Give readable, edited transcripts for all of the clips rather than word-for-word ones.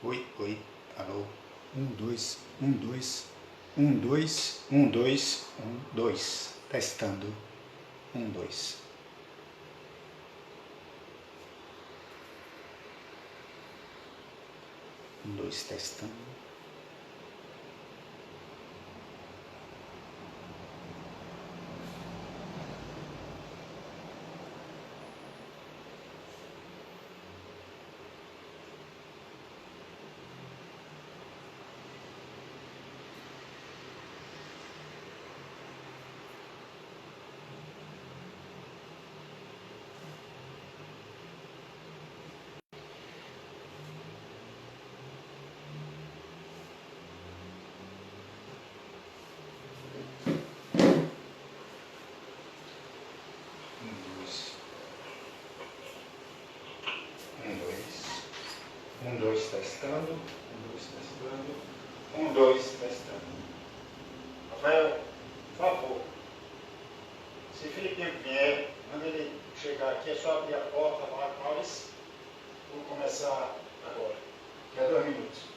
Oi, oi, alô. 1, 2, 1, 2, 1, 2, 1, 2. Testando. 1, 2. 1, 2, testando. Um, dois, testando. 1, 2, testando. 1, 2, testando. Rafael, por favor, se Felipe vier, quando ele chegar aqui, é só abrir a porta lá com nós. Vou começar agora. Daqui a 2 minutos.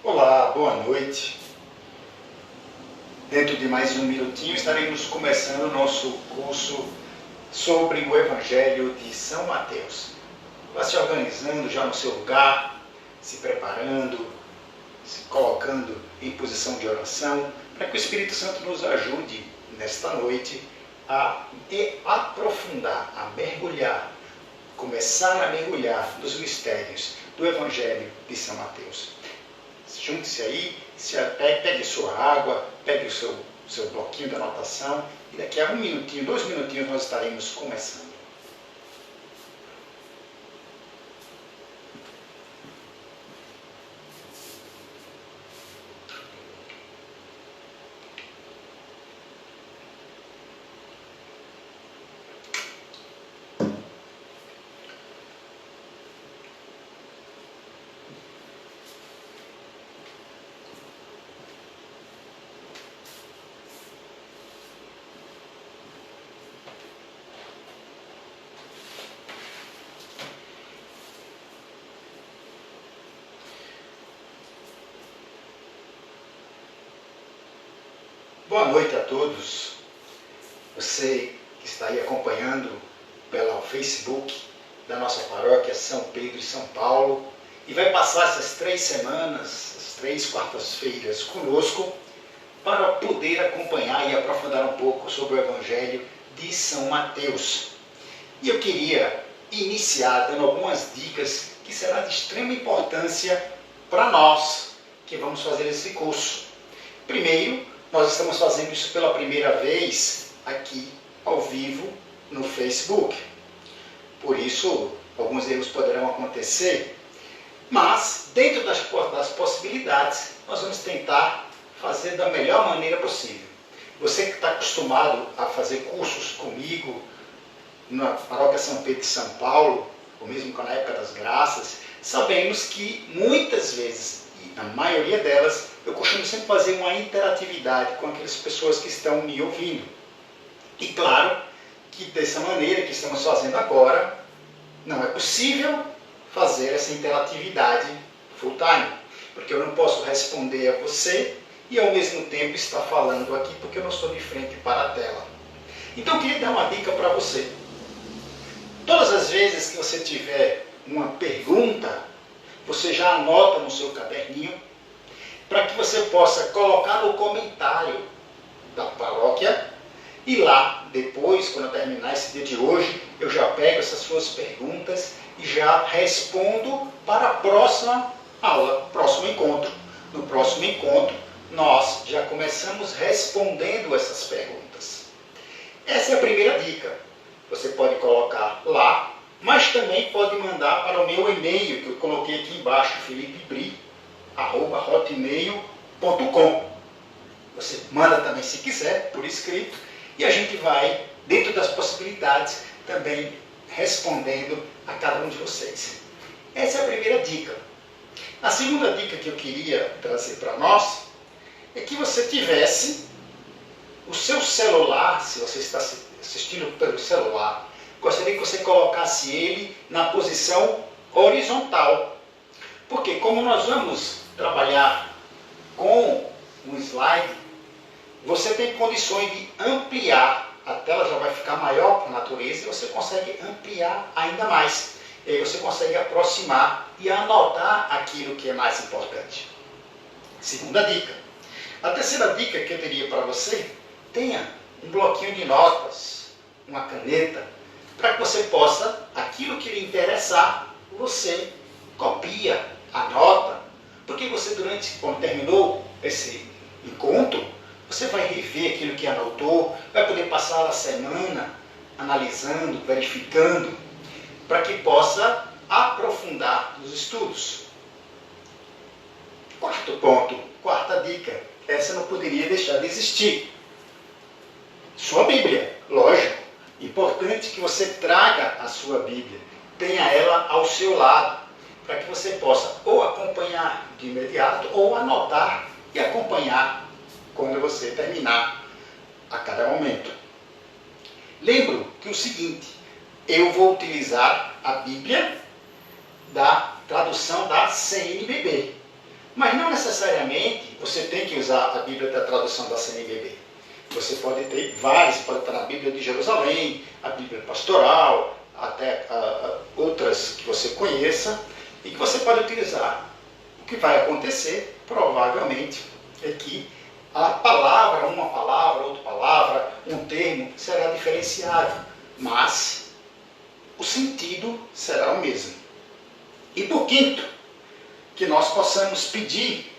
Olá, boa noite. Dentro de mais um minutinho estaremos começando o nosso curso sobre o Evangelho de São Mateus. Vá se organizando já no seu lugar, se preparando, se colocando em posição de oração, para que o Espírito Santo nos ajude nesta noite a aprofundar, a mergulhar, começar a mergulhar nos mistérios do Evangelho de São Mateus. Junte-se aí, pegue sua água, pegue o seu bloquinho de anotação e daqui a 1 minutinho, 2 minutinhos nós estaremos começando. Boa noite a todos. Você que está aí acompanhando pelo Facebook da nossa paróquia São Pedro e São Paulo e vai passar essas 3 semanas, as 3 quartas-feiras conosco para poder acompanhar e aprofundar um pouco sobre o Evangelho de São Mateus. E eu queria iniciar dando algumas dicas que serão de extrema importância para nós que vamos fazer esse curso. Primeiro, nós estamos fazendo isso pela primeira vez aqui ao vivo no Facebook. Por isso, alguns erros poderão acontecer, mas dentro das possibilidades, nós vamos tentar fazer da melhor maneira possível. Você que está acostumado a fazer cursos comigo na Paróquia São Pedro de São Paulo, ou mesmo na época das graças, sabemos que muitas vezes, na maioria delas, eu costumo sempre fazer uma interatividade com aquelas pessoas que estão me ouvindo. E claro que dessa maneira que estamos fazendo agora, não é possível fazer essa interatividade full time, porque eu não posso responder a você e ao mesmo tempo estar falando aqui porque eu não estou de frente para a tela. Então eu queria dar uma dica para você. Todas as vezes que você tiver uma pergunta, você já anota no seu caderninho, para que você possa colocar no comentário da paróquia, e lá, depois, quando eu terminar esse dia de hoje, eu já pego essas suas perguntas e já respondo para a próxima aula, próximo encontro. No próximo encontro, nós já começamos respondendo essas perguntas. Essa é a primeira dica. Você pode colocar lá, mas também pode mandar para o meu e-mail, que eu coloquei aqui embaixo, filipebri@hotmail.com. Você manda também se quiser, por escrito, e a gente vai, dentro das possibilidades, também respondendo a cada um de vocês. Essa é a primeira dica. A segunda dica que eu queria trazer para nós é que você tivesse o seu celular, se você está assistindo pelo celular, gostaria que você colocasse ele na posição horizontal. Porque como nós vamos trabalhar com um slide, você tem condições de ampliar, a tela já vai ficar maior por natureza e você consegue ampliar ainda mais. E aí você consegue aproximar e anotar aquilo que é mais importante. Segunda dica. A terceira dica que eu teria para você, tenha um bloquinho de notas, uma caneta, para que você possa, aquilo que lhe interessar, você copia, anota, porque você quando terminou esse encontro, você vai rever aquilo que anotou, vai poder passar a semana analisando, verificando, para que possa aprofundar nos estudos. Quarto ponto, quarta dica, essa não poderia deixar de existir. Sua Bíblia, lógico, importante que você traga a sua Bíblia, tenha ela ao seu lado, para que você possa ou acompanhar de imediato, ou anotar e acompanhar quando você terminar a cada momento. Lembro que o seguinte, eu vou utilizar a Bíblia da tradução da CNBB, mas não necessariamente você tem que usar a Bíblia da tradução da CNBB. Você pode ter várias, pode estar na Bíblia de Jerusalém, a Bíblia pastoral, até outras que você conheça e que você pode utilizar. O que vai acontecer, provavelmente, é que a palavra, uma palavra, outra palavra, um termo será diferenciado, mas o sentido será o mesmo. E por quinto, que nós possamos pedir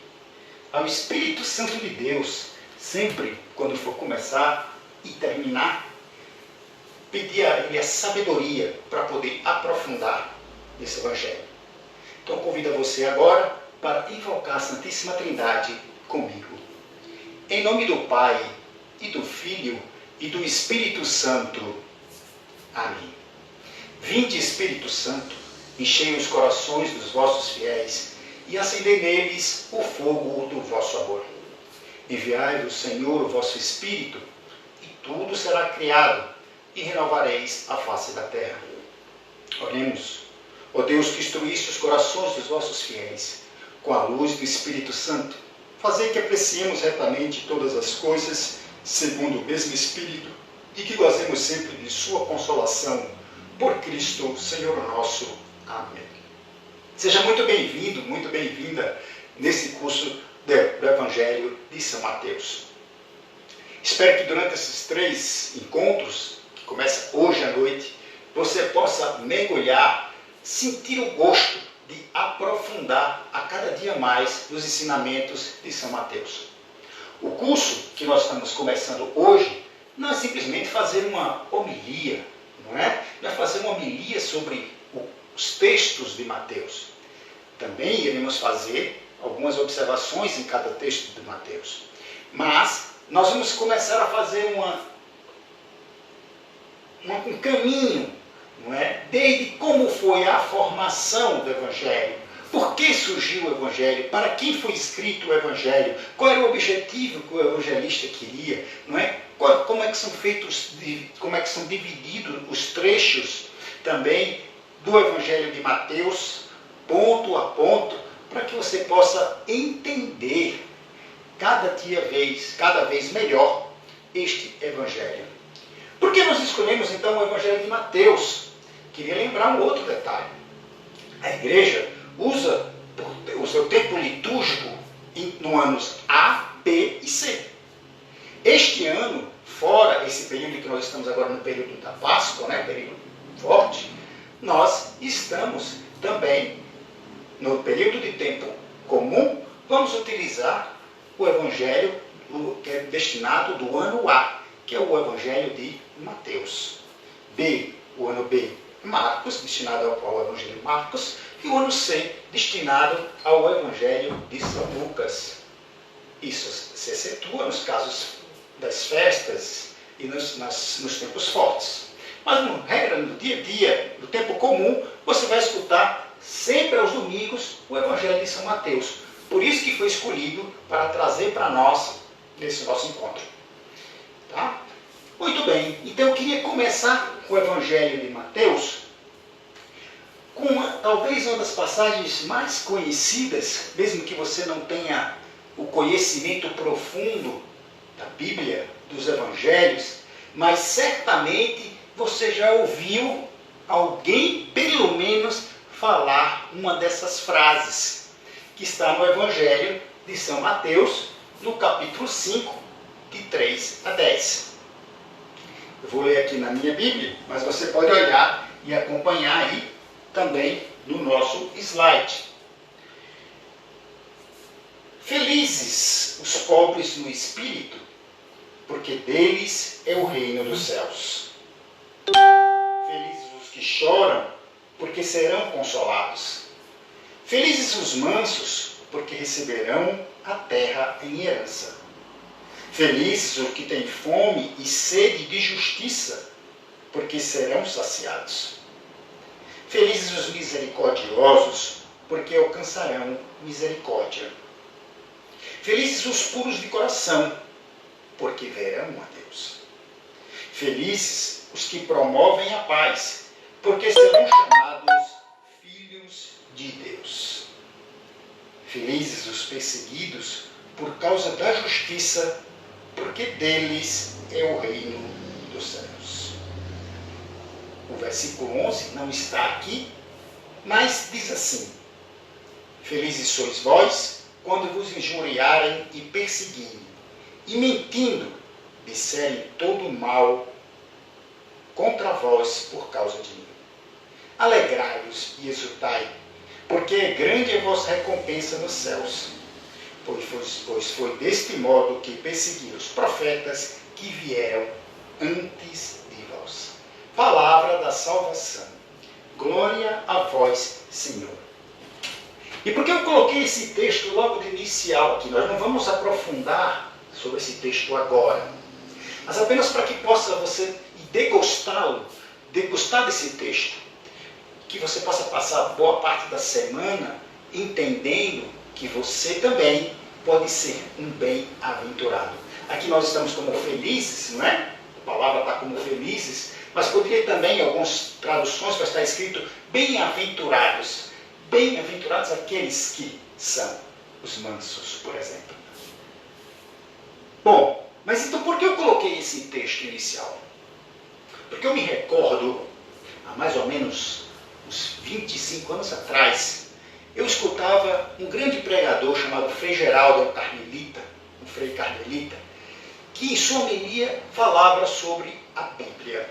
ao Espírito Santo de Deus, sempre quando for começar e terminar, pedir a Ele a sabedoria para poder aprofundar esse Evangelho. Então convido a você agora para invocar a Santíssima Trindade comigo. Em nome do Pai, e do Filho, e do Espírito Santo. Amém. Vinde, Espírito Santo, enchei os corações dos vossos fiéis, e acendei neles o fogo do vosso amor. Enviai-vos, Senhor, o vosso Espírito, e tudo será criado, e renovareis a face da terra. Oremos. Ó Deus, que instruíste os corações dos vossos fiéis, com a luz do Espírito Santo, fazei que apreciemos retamente todas as coisas, segundo o mesmo Espírito, e que gozemos sempre de sua consolação, por Cristo, Senhor nosso. Amém. Seja muito bem-vindo, muito bem-vinda nesse curso do Evangelho de São Mateus. Espero que durante esses 3 encontros, que começam hoje à noite, você possa mergulhar, sentir o gosto de aprofundar a cada dia mais nos ensinamentos de São Mateus. O curso que nós estamos começando hoje não é simplesmente fazer uma homilia, não é? Não é fazer uma homilia sobre os textos de Mateus. Também iremos fazer algumas observações em cada texto de Mateus. Mas nós vamos começar a fazer um caminho, não é? Desde como foi a formação do Evangelho, Por que surgiu o Evangelho? Para quem foi escrito o Evangelho? Qual era o objetivo que o evangelista queria? Não é? Como é que são feitos, como é que são divididos os trechos também do Evangelho de Mateus, ponto a ponto, para que você possa entender cada vez melhor este Evangelho. Por que nós escolhemos então o Evangelho de Mateus? Queria lembrar um outro detalhe. A igreja usa o seu tempo litúrgico no anos A, B e C. Este ano, fora esse período que nós estamos agora no período da Páscoa, né, período forte, nós estamos também no período de tempo comum, vamos utilizar o Evangelho que é destinado do ano A, que é o Evangelho de Mateus. B, o ano B, Marcos, destinado ao Evangelho de Marcos, e o ano C, destinado ao Evangelho de São Lucas. Isso se excetua nos casos das festas e nos tempos fortes. Mas, no dia a dia, no tempo comum, você vai escutar sempre aos domingos o Evangelho de São Mateus. Por isso que foi escolhido para trazer para nós nesse nosso encontro. Tá? Muito bem, então eu queria começar com o Evangelho de Mateus, com talvez uma das passagens mais conhecidas, mesmo que você não tenha o conhecimento profundo da Bíblia, dos Evangelhos, mas certamente você já ouviu alguém, pelo menos, falar uma dessas frases, que está no Evangelho de São Mateus, no capítulo 5, de 3 a 10. Eu vou ler aqui na minha Bíblia, mas você pode olhar e acompanhar aí também no nosso slide. Felizes os pobres no espírito, porque deles é o reino dos céus. Felizes os que choram, porque serão consolados. Felizes os mansos, porque receberão a terra em herança. Felizes os que têm fome e sede de justiça, porque serão saciados. Felizes os misericordiosos, porque alcançarão misericórdia. Felizes os puros de coração, porque verão a Deus. Felizes os que promovem a paz, porque serão chamados filhos de Deus. Felizes os perseguidos por causa da justiça, porque deles é o reino dos céus. O versículo 11 não está aqui, mas diz assim: Felizes sois vós, quando vos injuriarem e perseguirem, e mentindo, disserem todo mal contra vós por causa de mim. Alegrai-vos e exultai, porque grande é a vossa recompensa nos céus. Pois foi deste modo que perseguiram os profetas que vieram antes de vós. Palavra da salvação. Glória a vós, Senhor. E por que eu coloquei esse texto logo de inicial aqui? Nós não vamos aprofundar sobre esse texto agora, mas apenas para que possa você degustar desse texto, que você possa passar boa parte da semana entendendo que você também pode ser um bem-aventurado. Aqui nós estamos como felizes, não é? A palavra está como felizes, mas poderia também, em algumas traduções, vai estar escrito bem-aventurados. Bem-aventurados aqueles que são os mansos, por exemplo. Bom, mas então por que eu coloquei esse texto inicial? Porque eu me recordo, há mais ou menos uns 25 anos atrás, eu escutava um grande pregador chamado Frei Geraldo, um frei carmelita, que em sua homilia falava sobre a Bíblia.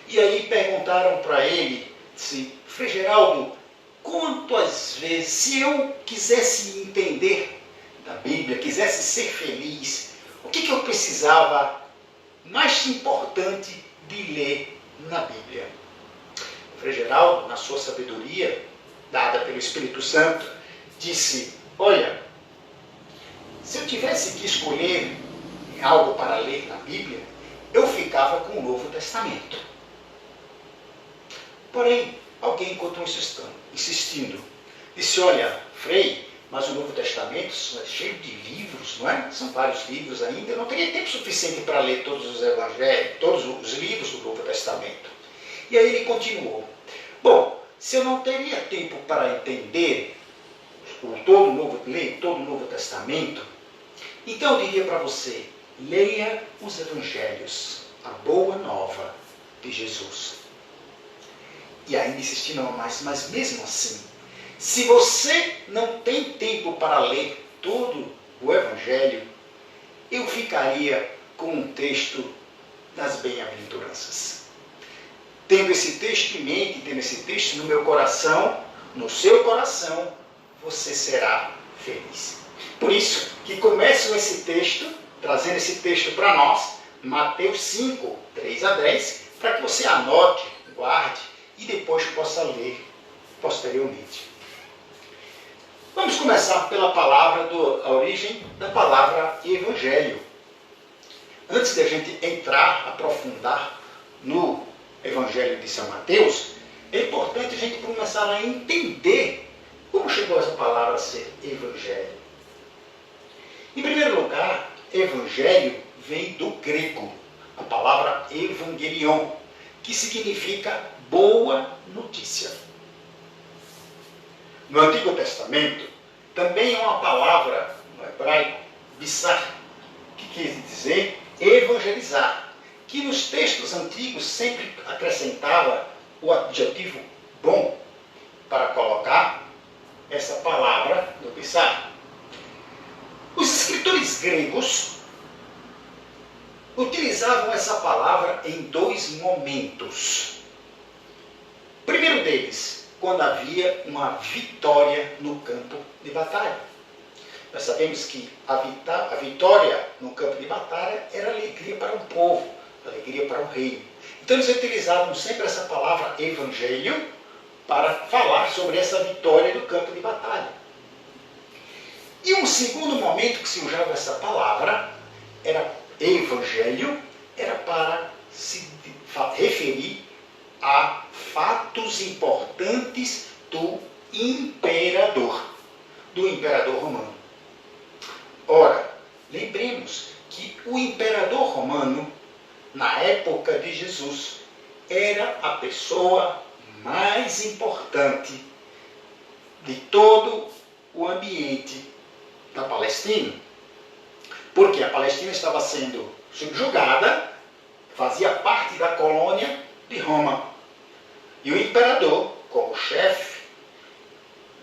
E aí perguntaram para ele, se Frei Geraldo, quantas vezes, se eu quisesse entender da Bíblia, quisesse ser feliz, o que eu precisava mais importante de ler na Bíblia? Frei Geraldo, na sua sabedoria, dada pelo Espírito Santo, disse: olha, se eu tivesse que escolher algo para ler na Bíblia, eu ficava com o Novo Testamento. Porém, alguém encontrou insistindo: Disse, olha, Frei, mas o Novo Testamento é cheio de livros, não é? São vários livros ainda. Eu não teria tempo suficiente para ler todos os evangelhos, todos os livros do Novo Testamento. E aí ele continuou. Bom, se eu não teria tempo para entender ler todo o Novo Testamento, então eu diria para você, leia os evangelhos, a boa nova de Jesus. E aí insistir não mais, mas mesmo assim, se você não tem tempo para ler todo o evangelho, eu ficaria com um texto das bem-aventuranças. Tendo esse texto em mente, tendo esse texto no meu coração, no seu coração, você será feliz. Por isso que começo esse texto, trazendo esse texto para nós, Mateus 5, 3 a 10, para que você anote, guarde e depois possa ler posteriormente. Vamos começar pela palavra, a origem da palavra evangelho. Antes de a gente entrar, aprofundar no Evangelho de São Mateus, é importante a gente começar a entender como chegou essa palavra a ser evangelho. Em primeiro lugar, evangelho vem do grego, a palavra evangelion, que significa boa notícia. No Antigo Testamento, também é uma palavra no hebraico, bissar, que quer dizer evangelizar, que nos textos antigos sempre acrescentava o adjetivo bom para colocar essa palavra do bissar. Os escritores gregos utilizavam essa palavra em dois momentos. O primeiro deles, quando havia uma vitória no campo de batalha. Nós sabemos que a vitória no campo de batalha era alegria para o povo, alegria para o reino. Então eles utilizavam sempre essa palavra evangelho para falar sobre essa vitória no campo de batalha. E um segundo momento que se usava essa palavra, era evangelho, era para se referir a fatos importantes do imperador romano. Ora, lembremos que o imperador romano, na época de Jesus, era a pessoa mais importante de todo o ambiente da Palestina. Porque a Palestina estava sendo subjugada, fazia parte da colônia de Roma. E o imperador, como chefe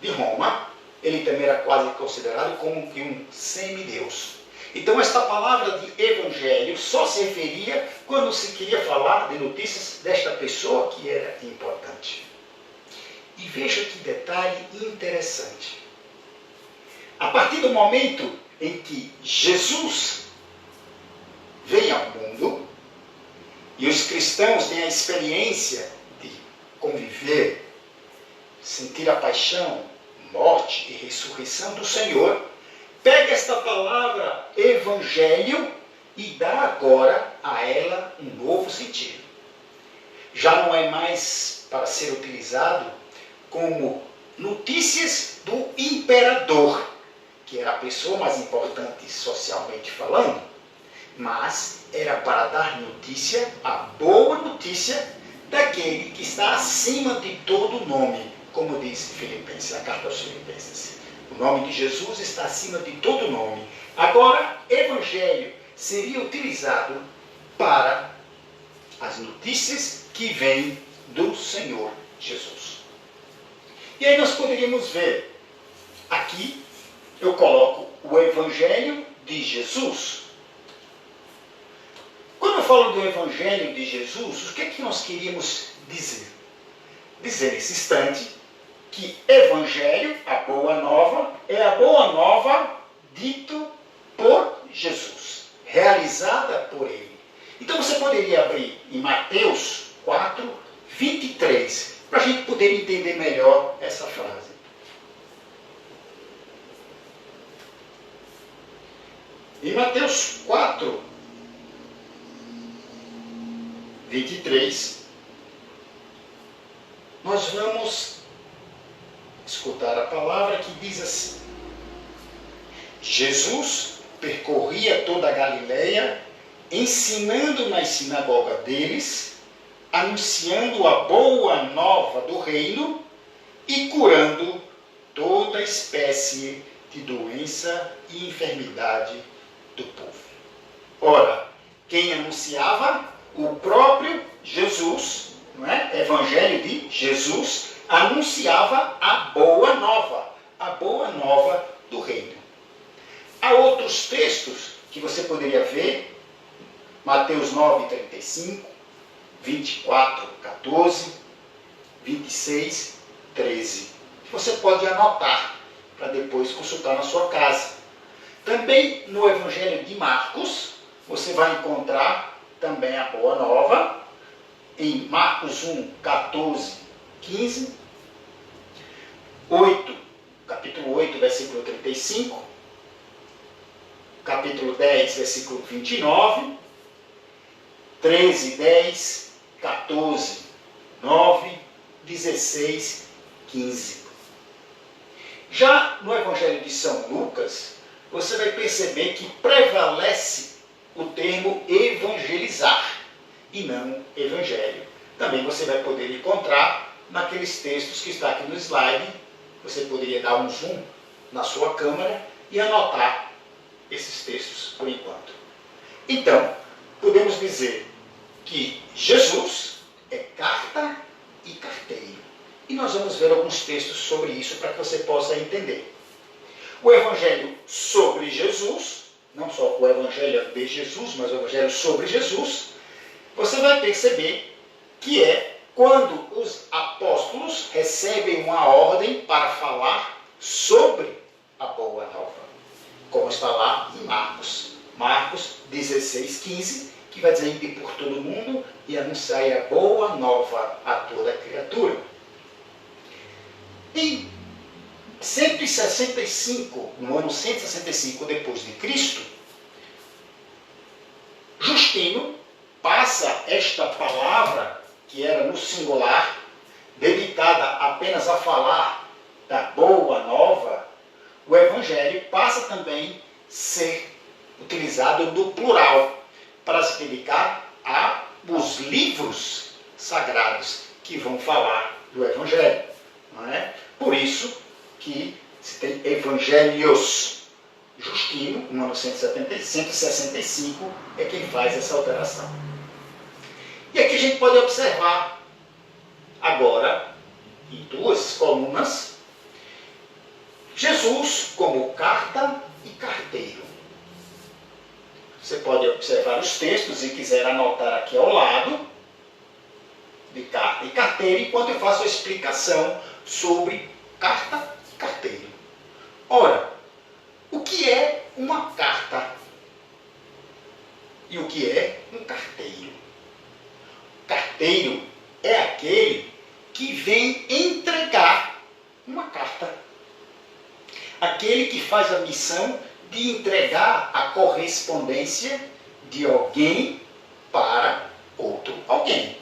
de Roma, ele também era quase considerado como que um semideus. Então esta palavra de evangelho só se referia quando se queria falar de notícias desta pessoa que era importante. E veja que detalhe interessante. A partir do momento em que Jesus vem ao mundo, e os cristãos têm a experiência de conviver, sentir a paixão, morte e ressurreição do Senhor, pega esta palavra evangelho e dá agora a ela um novo sentido. Já não é mais para ser utilizado como notícias do imperador, que era a pessoa mais importante socialmente falando, mas era para dar notícia, a boa notícia, daquele que está acima de todo nome, como diz Filipenses, a carta aos Filipenses. O nome de Jesus está acima de todo nome. Agora, evangelho seria utilizado para as notícias que vêm do Senhor Jesus. E aí nós poderíamos ver, aqui eu coloco o evangelho de Jesus. Quando eu falo do evangelho de Jesus, o que é que nós queríamos dizer? Dizer nesse instante que evangelho, a boa nova, é a boa nova dito por Jesus, realizada por ele. Então você poderia abrir em Mateus 4, 23, para a gente poder entender melhor essa frase. Em Mateus 4, 23, nós vamos escutar a palavra que diz assim: Jesus percorria toda a Galileia, ensinando nas sinagogas deles, anunciando a boa nova do reino e curando toda espécie de doença e enfermidade do povo. Ora, quem anunciava? O próprio Jesus, não é? Evangelho de Jesus, anunciava a boa nova do reino. Há outros textos que você poderia ver, Mateus 9, 35, 24, 14, 26, 13. Você pode anotar para depois consultar na sua casa. Também no Evangelho de Marcos, você vai encontrar também a Boa Nova, em Marcos 1, 14, 15, capítulo 8, versículo 35, capítulo 10, versículo 29, 13, 10, 14, 9, 16, 15. Já no Evangelho de São Lucas, você vai perceber que prevalece o termo evangelizar e não evangelho. Também você vai poder encontrar naqueles textos que está aqui no slide. Você poderia dar um zoom na sua câmera e anotar esses textos por enquanto. Então, podemos dizer que Jesus é carta e carteiro. E nós vamos ver alguns textos sobre isso para que você possa entender. O Evangelho sobre Jesus, não só o Evangelho de Jesus, mas o Evangelho sobre Jesus, você vai perceber que é quando os apóstolos recebem uma ordem para falar sobre a Boa Nova. Como está lá em Marcos 16, 15, que vai dizer: ide por todo mundo e anunciai a Boa Nova a toda criatura. Em 165, no ano 165 depois de Cristo, Justino passa esta palavra, que era no singular, dedicada apenas a falar da Boa Nova, o Evangelho passa também a ser utilizado no plural, para se dedicar aos livros sagrados que vão falar do Evangelho. Não é? Por isso que se tem Evangelhos. Justino, no ano 165, é quem faz essa alteração. E aqui a gente pode observar agora, em duas colunas, Jesus como carta e carteiro. Você pode observar os textos e quiser anotar aqui ao lado, de carta e carteiro, enquanto eu faço a explicação sobre carta e carteiro. Ora, o que é uma carta e o que é um carteiro? Carteiro é aquele que vem entregar uma carta. Aquele que faz a missão de entregar a correspondência de alguém para outro alguém.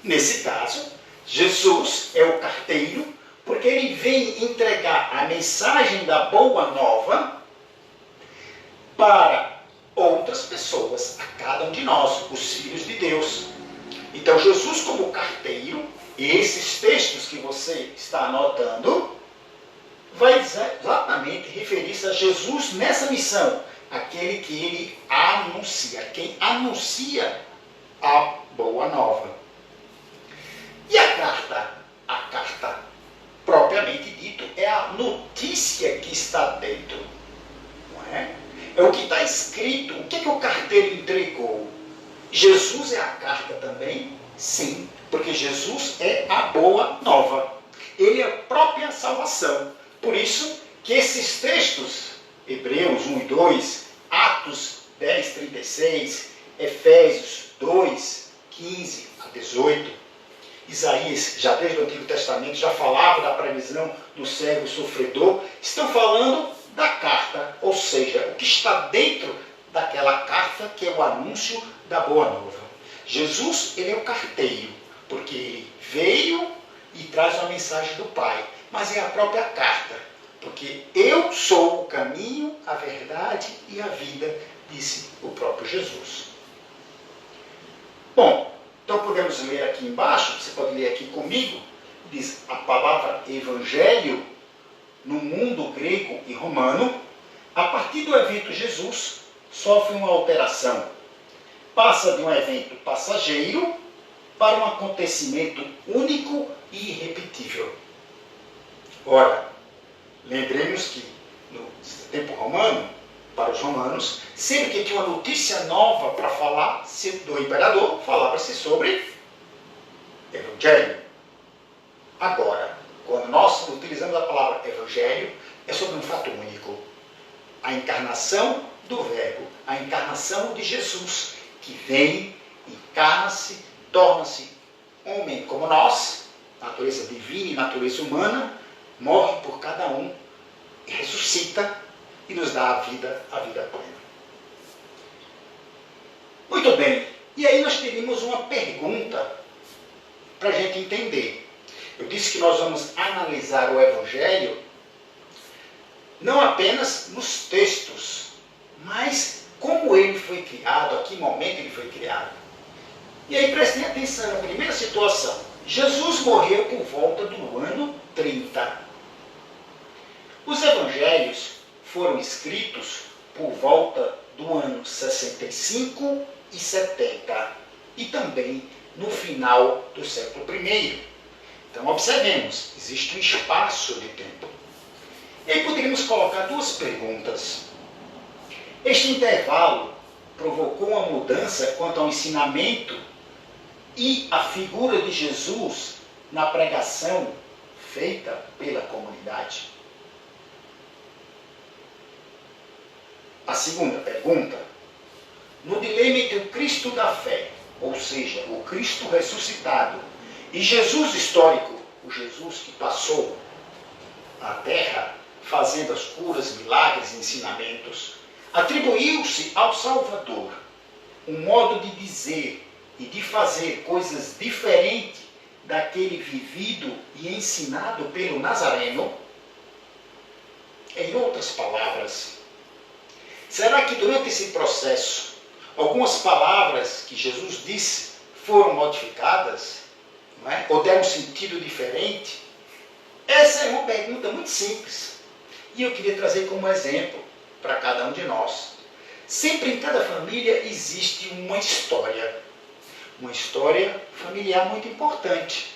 Nesse caso, Jesus é o carteiro, porque ele vem entregar a mensagem da Boa Nova para outras pessoas, a cada um de nós, os filhos de Deus. Então, Jesus como carteiro, e esses textos que você está anotando, vai exatamente referir-se a Jesus nessa missão, aquele que ele anuncia, quem anuncia a Boa Nova. E a carta? A carta, propriamente dito, é a notícia que está dentro. Não é? É o que está escrito. O que o carteiro entregou? Jesus é a carta também? Sim, porque Jesus é a Boa Nova. Ele é a própria salvação. Por isso que esses textos, Hebreus 1 e 2, Atos 10, 36, Efésios 2, 15 a 18, Isaías, já desde o Antigo Testamento, já falava da previsão do servo sofredor, estão falando da carta, ou seja, o que está dentro daquela carta que é o anúncio da Boa Nova. Jesus, ele é o carteiro, porque ele veio e traz uma mensagem do Pai. mas é a própria carta. Porque eu sou o caminho, a verdade e a vida, disse o próprio Jesus. Bom, então podemos ler aqui embaixo, você pode ler aqui comigo, diz a palavra evangelho no mundo grego e romano, a partir do evento Jesus, sofre uma alteração. Passa de um evento passageiro para um acontecimento único e irrepetível. Ora, lembremos que no tempo romano, para os romanos, sempre que tinha uma notícia nova para falar do imperador, falava-se sobre evangelho. Agora, quando nós utilizamos a palavra evangelho, é sobre um fato único. A encarnação do Verbo, a encarnação de Jesus, que vem, encarna-se, torna-se homem como nós, natureza divina e natureza humana, morre por cada um, ressuscita e nos dá a vida plena. Muito bem, e aí nós teríamos uma pergunta para a gente entender. Eu disse que nós vamos analisar o Evangelho não apenas nos textos, mas como ele foi criado, a que momento ele foi criado. E aí prestem atenção na primeira situação. Jesus morreu por volta do ano 30. Os evangelhos foram escritos por volta do ano 65 e 70 e também no final do século I. Então observemos, existe um espaço de tempo. E aí poderíamos colocar duas perguntas. Este intervalo provocou uma mudança quanto ao ensinamento e a figura de Jesus na pregação feita pela comunidade? A segunda pergunta, no dilema entre o Cristo da fé, ou seja, o Cristo ressuscitado, e Jesus histórico, o Jesus que passou a terra fazendo as curas, milagres e ensinamentos, atribuiu-se ao Salvador um modo de dizer e de fazer coisas diferentes daquele vivido e ensinado pelo Nazareno? Em outras palavras, será que durante esse processo algumas palavras que Jesus disse foram modificadas, não é? Ou deram um sentido diferente? Essa é uma pergunta muito simples. E eu queria trazer como exemplo para cada um de nós. Sempre em cada família existe uma história familiar muito importante,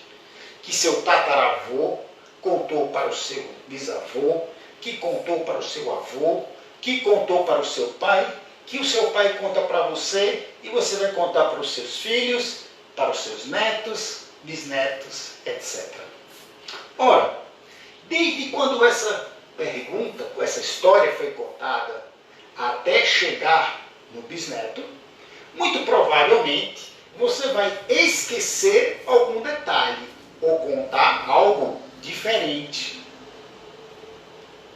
que seu tataravô contou para o seu bisavô, que contou para o seu avô, que contou para o seu pai, que o seu pai conta para você, e você vai contar para os seus filhos, para os seus netos, bisnetos, etc. Ora, desde quando essa pergunta, essa história foi contada, até chegar no bisneto, muito provavelmente você vai esquecer algum detalhe ou contar algo diferente.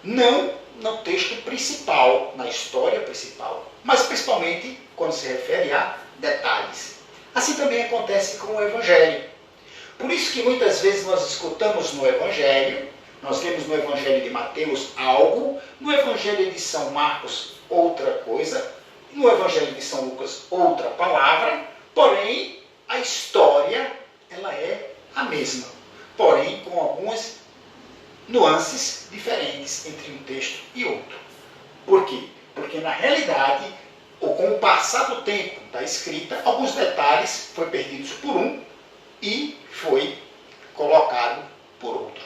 Não no texto principal, na história principal, mas principalmente quando se refere a detalhes. Assim também acontece com o Evangelho. Por isso que muitas vezes nós escutamos no Evangelho, nós temos no Evangelho de Mateus algo, no Evangelho de São Marcos outra coisa, no Evangelho de São Lucas outra palavra, porém a história ela é a mesma, porém com algumas nuances diferentes entre um texto e outro. Por quê? Porque na realidade, ou com o passar do tempo da escrita, alguns detalhes foram perdidos por um e foi colocado por outro.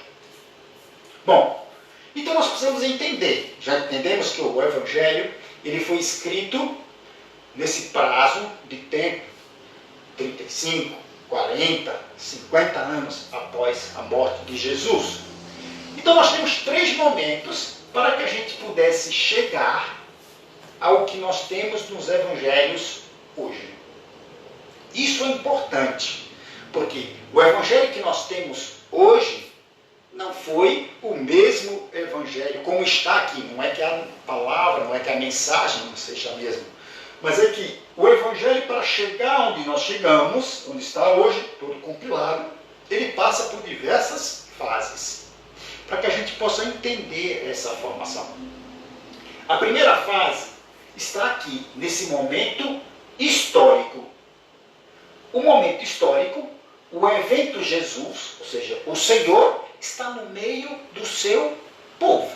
Bom, então nós precisamos entender, já entendemos que o Evangelho ele foi escrito nesse prazo de tempo, 35, 40, 50 anos após a morte de Jesus. Então nós temos 3 momentos para que a gente pudesse chegar ao que nós temos nos Evangelhos hoje. Isso é importante, porque o Evangelho que nós temos hoje não foi o mesmo Evangelho como está aqui. Não é que a palavra, não é que a mensagem não seja a mesma, mas é que o Evangelho, para chegar onde nós chegamos, onde está hoje, todo compilado, ele passa por diversas fases. para que a gente possa entender essa formação. A primeira fase está aqui, nesse momento histórico. O momento histórico, o evento Jesus, ou seja, o Senhor, está no meio do seu povo.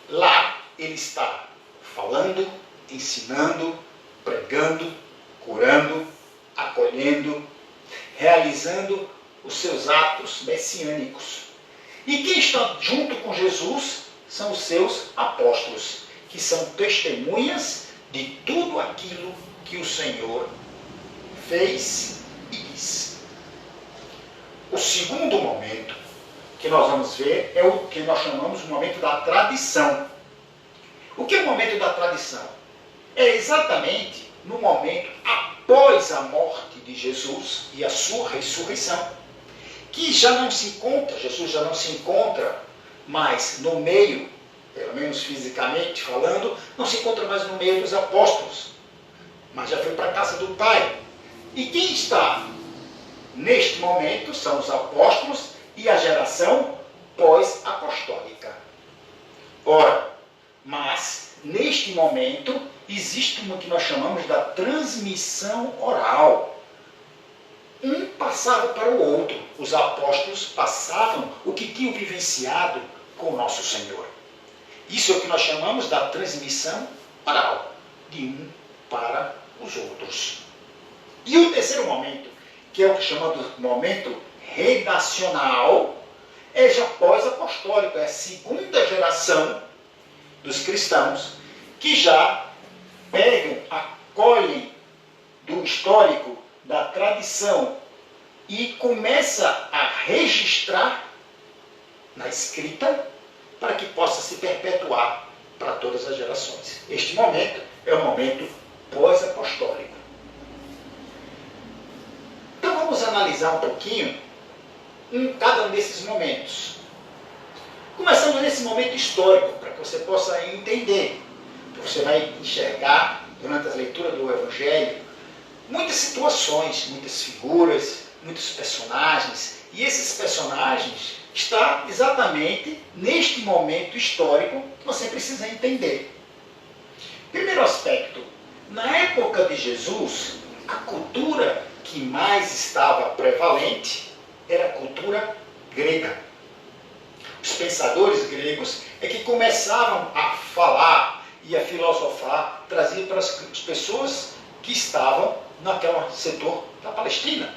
Lá ele está falando, ensinando, pregando, curando, acolhendo, realizando os seus atos messiânicos. E quem está junto com Jesus são os seus apóstolos, que são testemunhas de tudo aquilo que o Senhor fez e disse. O segundo momento que nós vamos ver é o que nós chamamos de momento da tradição. O que é o momento da tradição? É exatamente no momento após a morte de Jesus e a sua ressurreição, que já não se encontra, Jesus já não se encontra mais no meio, pelo menos fisicamente falando, não se encontra mais no meio dos apóstolos, mas já foi para a casa do Pai. E quem está neste momento são os apóstolos e a geração pós-apostólica. Ora, mas neste momento existe o que nós chamamos da transmissão oral. Um passava para o outro. Os apóstolos passavam o que tinham vivenciado com o nosso Senhor. Isso é o que nós chamamos da transmissão oral, de um para os outros. E o terceiro momento, que é o que chamamos de momento redacional, é já pós-apostólico, é a segunda geração dos cristãos que já pegam, acolhem do histórico, da tradição e começa a registrar na escrita para que possa se perpetuar para todas as gerações. Este momento é o momento pós-apostólico. Então vamos analisar um pouquinho cada um desses momentos. Começando nesse momento histórico, para que você possa entender. Você vai enxergar, durante a leitura do Evangelho, muitas situações, muitas figuras, muitos personagens. E esses personagens estão exatamente neste momento histórico que você precisa entender. Primeiro aspecto, na época de Jesus, a cultura que mais estava prevalente era a cultura grega. Os pensadores gregos é que começavam a falar e a filosofar, traziam para as pessoas que estavam naquele setor da Palestina.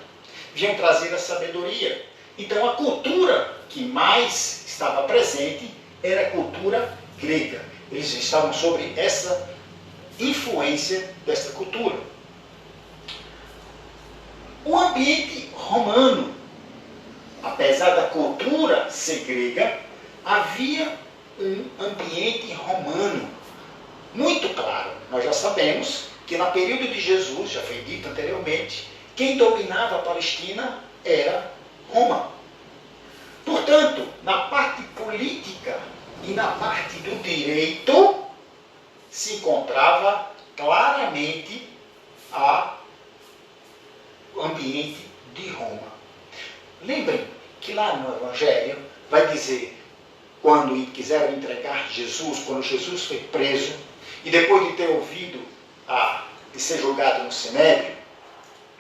Vinham trazer a sabedoria. Então a cultura que mais estava presente era a cultura grega. Eles estavam sobre essa influência dessa cultura. O ambiente romano, apesar da cultura ser grega, havia um ambiente romano muito claro. Nós já sabemos que no período de Jesus, já foi dito anteriormente, quem dominava a Palestina era Roma. Portanto, na parte política e na parte do direito, se encontrava claramente o ambiente de Roma. Lembrem que lá no Evangelho vai dizer, quando quiseram entregar Jesus, quando Jesus foi preso, e depois de ter ouvido de ser julgado no Sinédrio,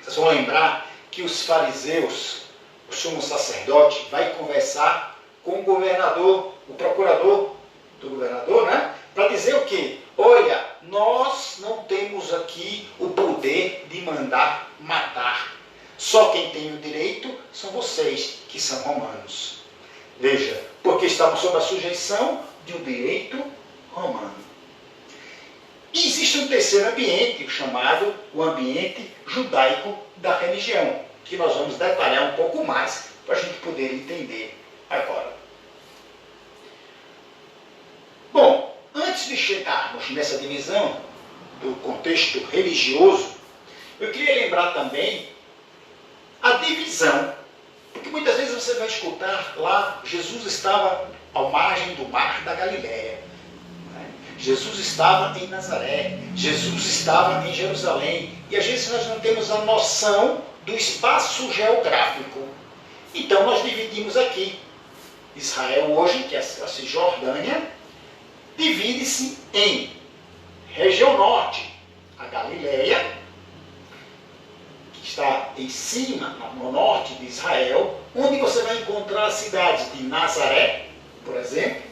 vocês vão lembrar que os fariseus, o sumo sacerdote, vai conversar com o governador, o procurador do governador, né? Para dizer o quê? Olha, nós não temos aqui o poder de mandar matar. Só quem tem o direito são vocês, que são romanos. Veja, porque estavam sob a sujeição de um direito romano. E existe um terceiro ambiente, chamado o ambiente judaico da religião, que nós vamos detalhar um pouco mais para a gente poder entender agora. Bom, antes de chegarmos nessa divisão do contexto religioso, eu queria lembrar também a divisão, porque muitas vezes você vai escutar lá, Jesus estava à margem do mar da Galileia. Jesus estava em Nazaré, Jesus estava em Jerusalém, e às vezes nós não temos a noção do espaço geográfico. Então nós dividimos aqui. Israel hoje, que é a Cisjordânia, divide-se em região norte, a Galileia, que está em cima, no norte de Israel, onde você vai encontrar a cidade de Nazaré, por exemplo,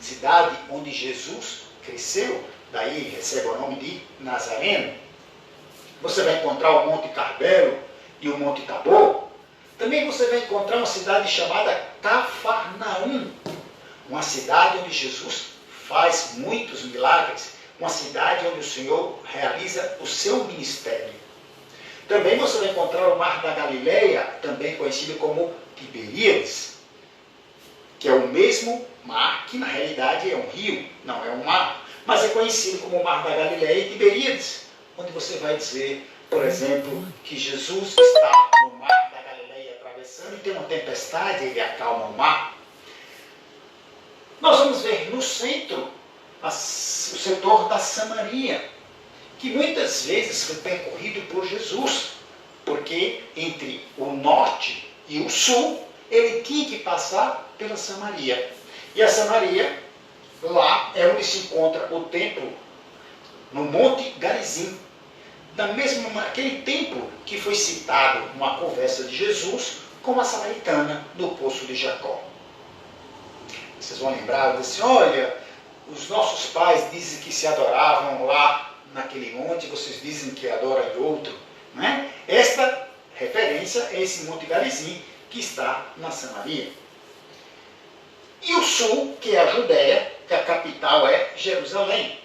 cidade onde Jesus cresceu, daí recebe o nome de Nazareno. Você vai encontrar o Monte Carmelo e o Monte Tabor. Também você vai encontrar uma cidade chamada Cafarnaum, uma cidade onde Jesus faz muitos milagres, uma cidade onde o Senhor realiza o seu ministério. Também você vai encontrar o Mar da Galileia, também conhecido como Tiberíades, que é o mesmo mar, que na realidade é um rio, não é um mar, mas é conhecido como o Mar da Galileia e Tiberíades, onde você vai dizer, por exemplo, que Jesus está no Mar da Galileia atravessando e tem uma tempestade, ele acalma o mar. Nós vamos ver no centro o setor da Samaria, que muitas vezes foi percorrido por Jesus, porque entre o norte e o sul, ele tinha que passar pela Samaria. E a Samaria, lá é onde se encontra o templo, no Monte Garizim, aquele templo que foi citado numa conversa de Jesus com a samaritana no poço de Jacó. Vocês vão lembrar, assim, olha, os nossos pais dizem que se adoravam lá naquele monte, vocês dizem que adoram em outro. Não é? Esta referência é esse Monte Garizim, que está na Samaria. E o sul, que é a Judéia, que a capital é Jerusalém.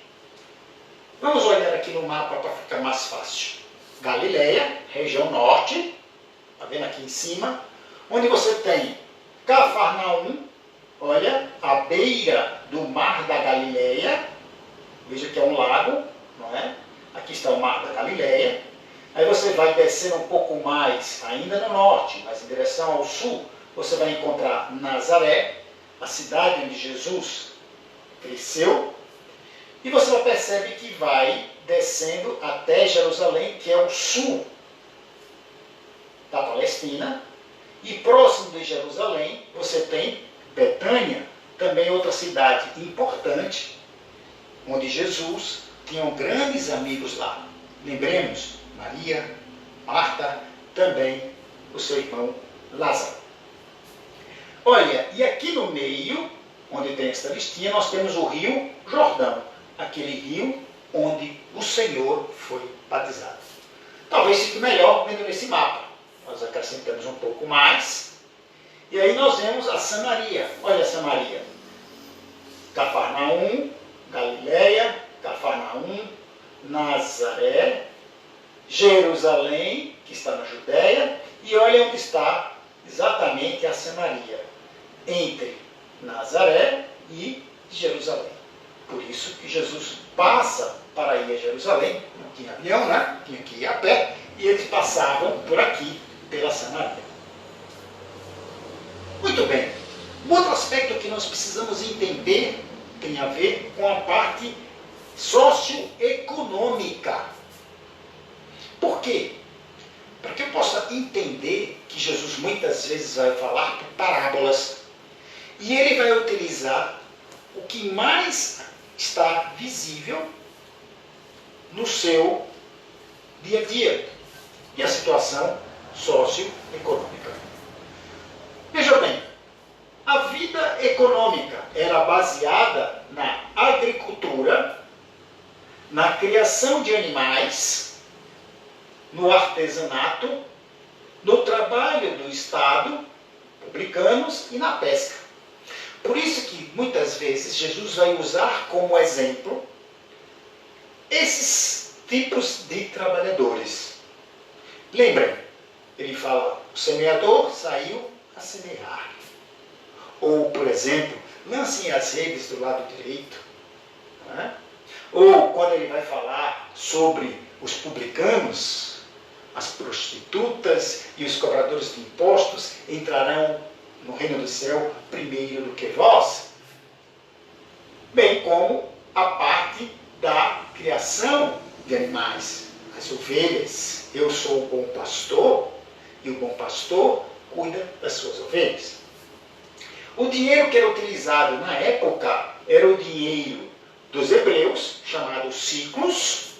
Vamos olhar aqui no mapa para ficar mais fácil. Galileia, região norte, está vendo aqui em cima, onde você tem Cafarnaum, olha, à beira do Mar da Galileia, veja que é um lago, não é? Aqui está o Mar da Galileia. Aí você vai descendo um pouco mais, ainda no norte, mas em direção ao sul, você vai encontrar Nazaré, a cidade onde Jesus cresceu, e você percebe que vai descendo até Jerusalém, que é o sul da Palestina, e próximo de Jerusalém você tem Betânia, também outra cidade importante, onde Jesus tinha grandes amigos lá. Lembremos, Maria, Marta, também o seu irmão Lázaro. Olha, e aqui no meio, onde tem esta listinha, nós temos o rio Jordão, aquele rio onde o Senhor foi batizado. Talvez fique melhor vendo nesse mapa. Nós acrescentamos um pouco mais. E aí nós vemos a Samaria. Olha a Samaria. Cafarnaum, Galileia, Cafarnaum, Nazaré, Jerusalém, que está na Judéia, e olha onde está exatamente a Samaria, entre Nazaré e Jerusalém. Por isso que Jesus passa para ir a Jerusalém, não tinha avião, né? Tinha que ir a pé, e eles passavam por aqui, pela Samaria. Muito bem. Um outro aspecto que nós precisamos entender tem a ver com a parte socioeconômica. Por quê? Para que eu possa entender que Jesus muitas vezes vai falar por parábolas, e ele vai utilizar o que mais está visível no seu dia a dia e a situação socioeconômica. Veja bem, a vida econômica era baseada na agricultura, na criação de animais, no artesanato, no trabalho do Estado, publicanos e na pesca. Por isso que muitas vezes Jesus vai usar como exemplo esses tipos de trabalhadores. Lembrem, ele fala, o semeador saiu a semear. Ou, por exemplo, lancem as redes do lado direito. Né? Ou quando ele vai falar sobre os publicanos, as prostitutas e os cobradores de impostos entrarão no reino do céu primeiro do que vós. Bem como a parte da criação de animais, as ovelhas. Eu sou o bom pastor e o bom pastor cuida das suas ovelhas. O dinheiro que era utilizado na época era o dinheiro dos hebreus, chamado ciclos,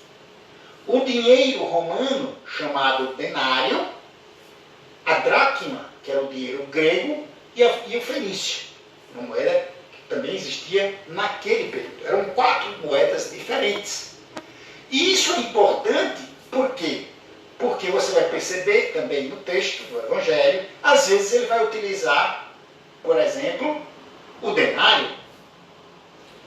o dinheiro romano, chamado denário, a dracma, que era o dinheiro grego, e o fenício, uma moeda que também existia naquele período. Eram 4 moedas diferentes. E isso é importante, por quê? Porque você vai perceber também no texto do Evangelho, às vezes ele vai utilizar, por exemplo, o denário,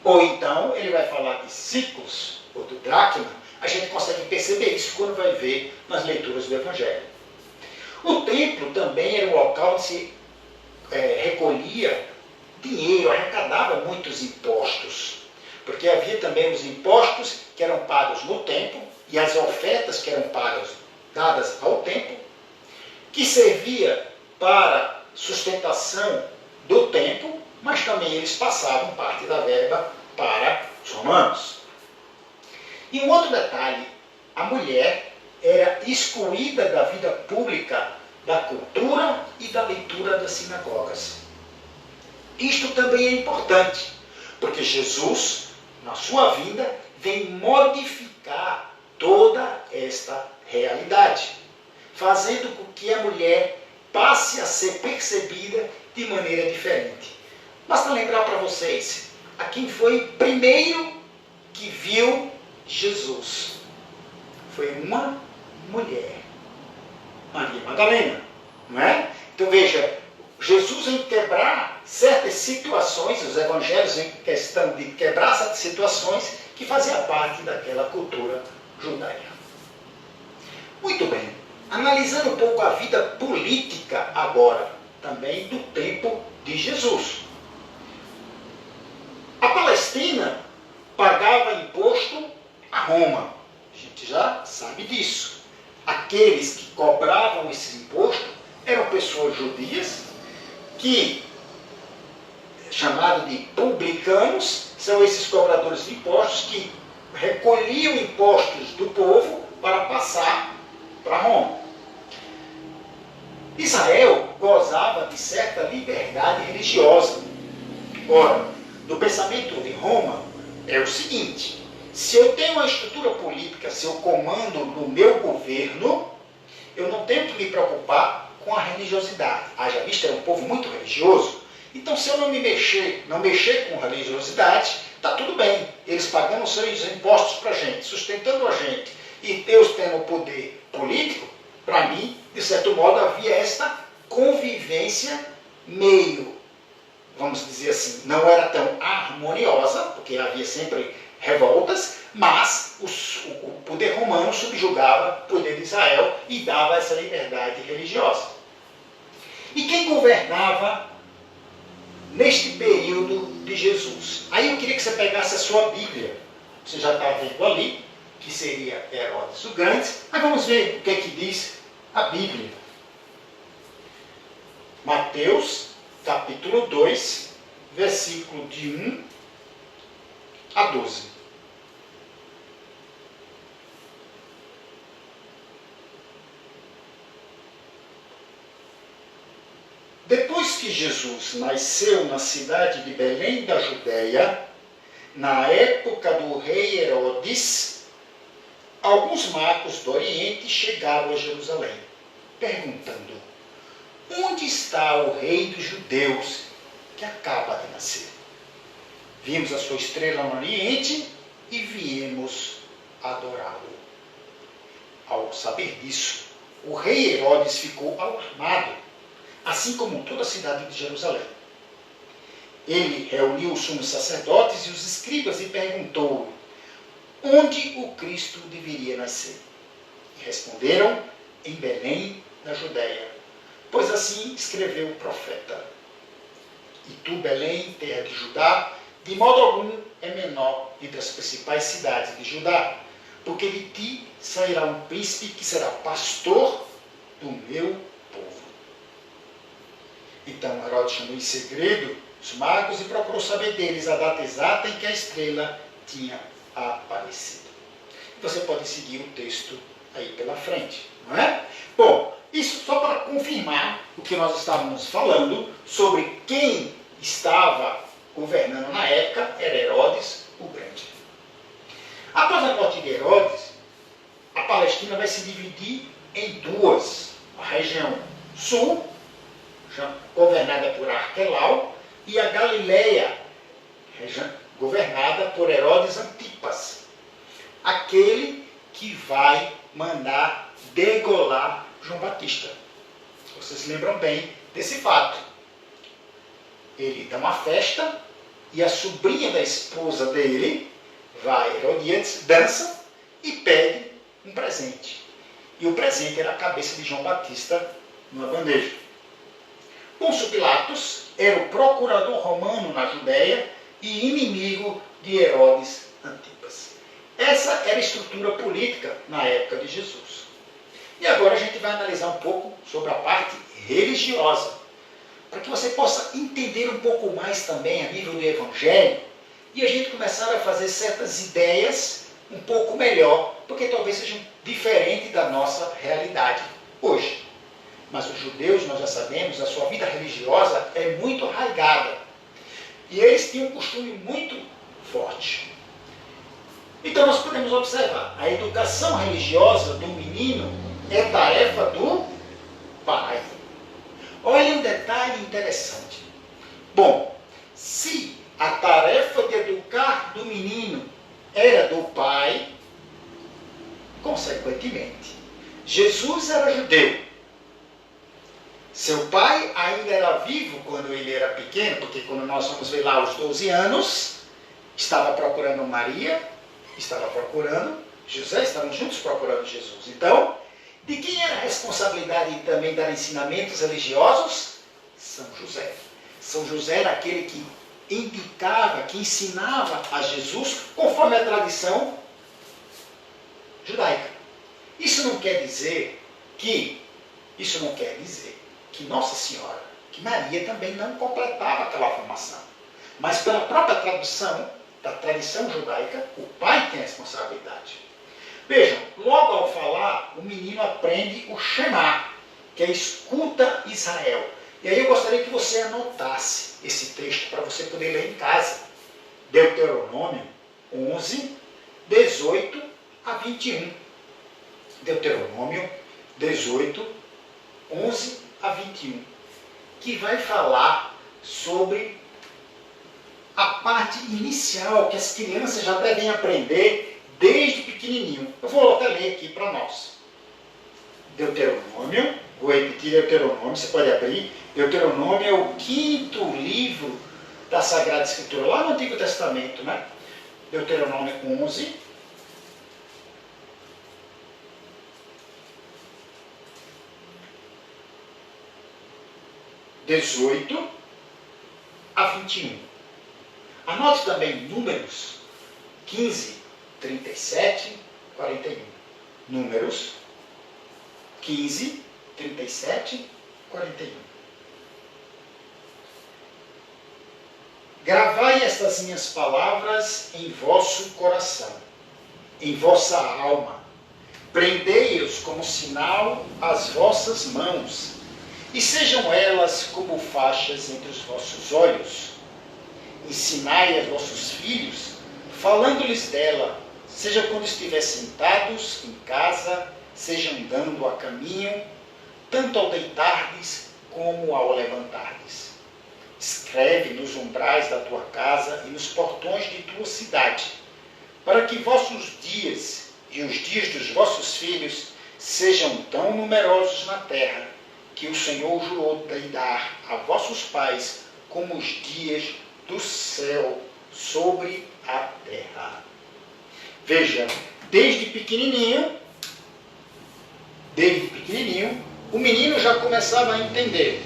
ou então ele vai falar de ciclos, ou do dracma. A gente consegue perceber isso quando vai ver nas leituras do Evangelho. O templo também era um local onde se recolhia dinheiro, arrecadava muitos impostos, porque havia também os impostos que eram pagos no templo e as ofertas que eram dadas ao templo, que servia para sustentação do templo, mas também eles passavam parte da verba para os romanos. E um outro detalhe, a mulher era excluída da vida pública, da cultura e da leitura das sinagogas. Isto também é importante, porque Jesus, na sua vinda, vem modificar toda esta realidade, fazendo com que a mulher passe a ser percebida de maneira diferente. Basta lembrar para vocês, a quem foi primeiro que viu Jesus? Foi uma mulher, Maria Madalena, não é? Então veja, Jesus em quebrar certas situações, os evangelhos em questão de quebrar certas situações que faziam parte daquela cultura judaica. Muito bem, analisando um pouco a vida política agora, também do tempo de Jesus. A Palestina pagava imposto a Roma. A gente já sabe disso. Aqueles que cobravam esse imposto eram pessoas judias que, chamados de publicanos, são esses cobradores de impostos que recolhiam impostos do povo para passar para Roma. Israel gozava de certa liberdade religiosa. Ora, do pensamento de Roma é o seguinte: se eu tenho uma estrutura política, se eu comando no meu governo, eu não tenho que me preocupar com a religiosidade. Haja vista, era um povo muito religioso. Então, se eu não mexer com religiosidade, está tudo bem. Eles pagando seus impostos para a gente, sustentando a gente, e Deus tendo o poder político, para mim, de certo modo, havia esta convivência meio, vamos dizer assim, não era tão harmoniosa, porque havia sempre revoltas, mas o poder romano subjugava o poder de Israel e dava essa liberdade religiosa. E quem governava neste período de Jesus? Aí eu queria que você pegasse a sua Bíblia. Você já está vendo ali, que seria Herodes o Grande. Mas vamos ver o que é que diz a Bíblia. Mateus, capítulo 2, versículo de 1 a 12. Depois que Jesus nasceu na cidade de Belém da Judéia, na época do rei Herodes, alguns magos do Oriente chegaram a Jerusalém, perguntando: onde está o rei dos judeus que acaba de nascer? Vimos a sua estrela no Oriente e viemos adorá-lo. Ao saber disso, o rei Herodes ficou alarmado, assim como toda a cidade de Jerusalém. Ele reuniu os sumos sacerdotes e os escribas e perguntou: onde o Cristo deveria nascer? E responderam: em Belém, na Judéia, pois assim escreveu o profeta: e tu, Belém, terra de Judá, de modo algum é menor entre as principais cidades de Judá, porque de ti sairá um príncipe que será pastor do meu povo. Então Herodes chamou em segredo os magos e procurou saber deles a data exata em que a estrela tinha aparecido. Você pode seguir o texto aí pela frente, não é? Bom, isso só para confirmar o que nós estávamos falando sobre quem estava governando na época era Herodes o Grande. Após a morte de Herodes, a Palestina vai se dividir em duas. A região sul, governada por Arquelau, e a Galileia, governada por Herodes Antipas, aquele que vai mandar degolar João Batista. Vocês se lembram bem desse fato. Ele dá uma festa e a sobrinha da esposa dele vai, Herodias, dança e pede um presente. E o presente era a cabeça de João Batista numa bandeja. Pôncio Pilatos era o procurador romano na Judéia e inimigo de Herodes Antipas. Essa era a estrutura política na época de Jesus. E agora a gente vai analisar um pouco sobre a parte religiosa, para que você possa entender um pouco mais também a nível do Evangelho e a gente começar a fazer certas ideias um pouco melhor, porque talvez sejam diferentes da nossa realidade hoje. Mas os judeus, nós já sabemos, a sua vida religiosa é muito arraigada. E eles tinham um costume muito forte. Então nós podemos observar, a educação religiosa do menino é tarefa do pai. Olha um detalhe interessante. Bom, se a tarefa de educar do menino era do pai, consequentemente, Jesus era judeu. Seu pai ainda era vivo quando ele era pequeno, porque quando nós vamos ver lá aos 12 anos, estava procurando Maria, estava procurando José, estavam juntos procurando Jesus. Então, de quem era a responsabilidade de também dar ensinamentos religiosos? São José. São José era aquele que indicava, que ensinava a Jesus conforme a tradição judaica. Isso não quer dizer que Nossa Senhora, que Maria também não completava aquela formação. Mas pela própria tradução da tradição judaica, o pai tem a responsabilidade. Vejam, logo ao falar, o menino aprende o Shema, que é escuta Israel. E aí eu gostaria que você anotasse esse texto para você poder ler em casa. Deuteronômio 11, 18 a 21. Deuteronômio 18, 11 a 21. Que vai falar sobre a parte inicial que as crianças já devem aprender desde pequenininho. Eu vou até ler aqui para nós. Deuteronômio, vou repetir Deuteronômio, você pode abrir. Deuteronômio é o 5º livro da Sagrada Escritura, lá no Antigo Testamento, né? Deuteronômio 11, 18 a 21. Anote também Números 15, 37, 41. Números 15, 37, 41. Gravai estas minhas palavras em vosso coração, em vossa alma. Prendei-os como sinal às vossas mãos, e sejam elas como faixas entre os vossos olhos. Ensinai a vossos filhos, falando-lhes dela, seja quando estiver sentados em casa, seja andando a caminho, tanto ao deitardes como ao levantardes. Escreve nos umbrais da tua casa e nos portões de tua cidade, para que vossos dias e os dias dos vossos filhos sejam tão numerosos na terra, que o Senhor jurou de dar a vossos pais como os dias do céu sobre a terra. Veja, desde pequenininho, o menino já começava a entender.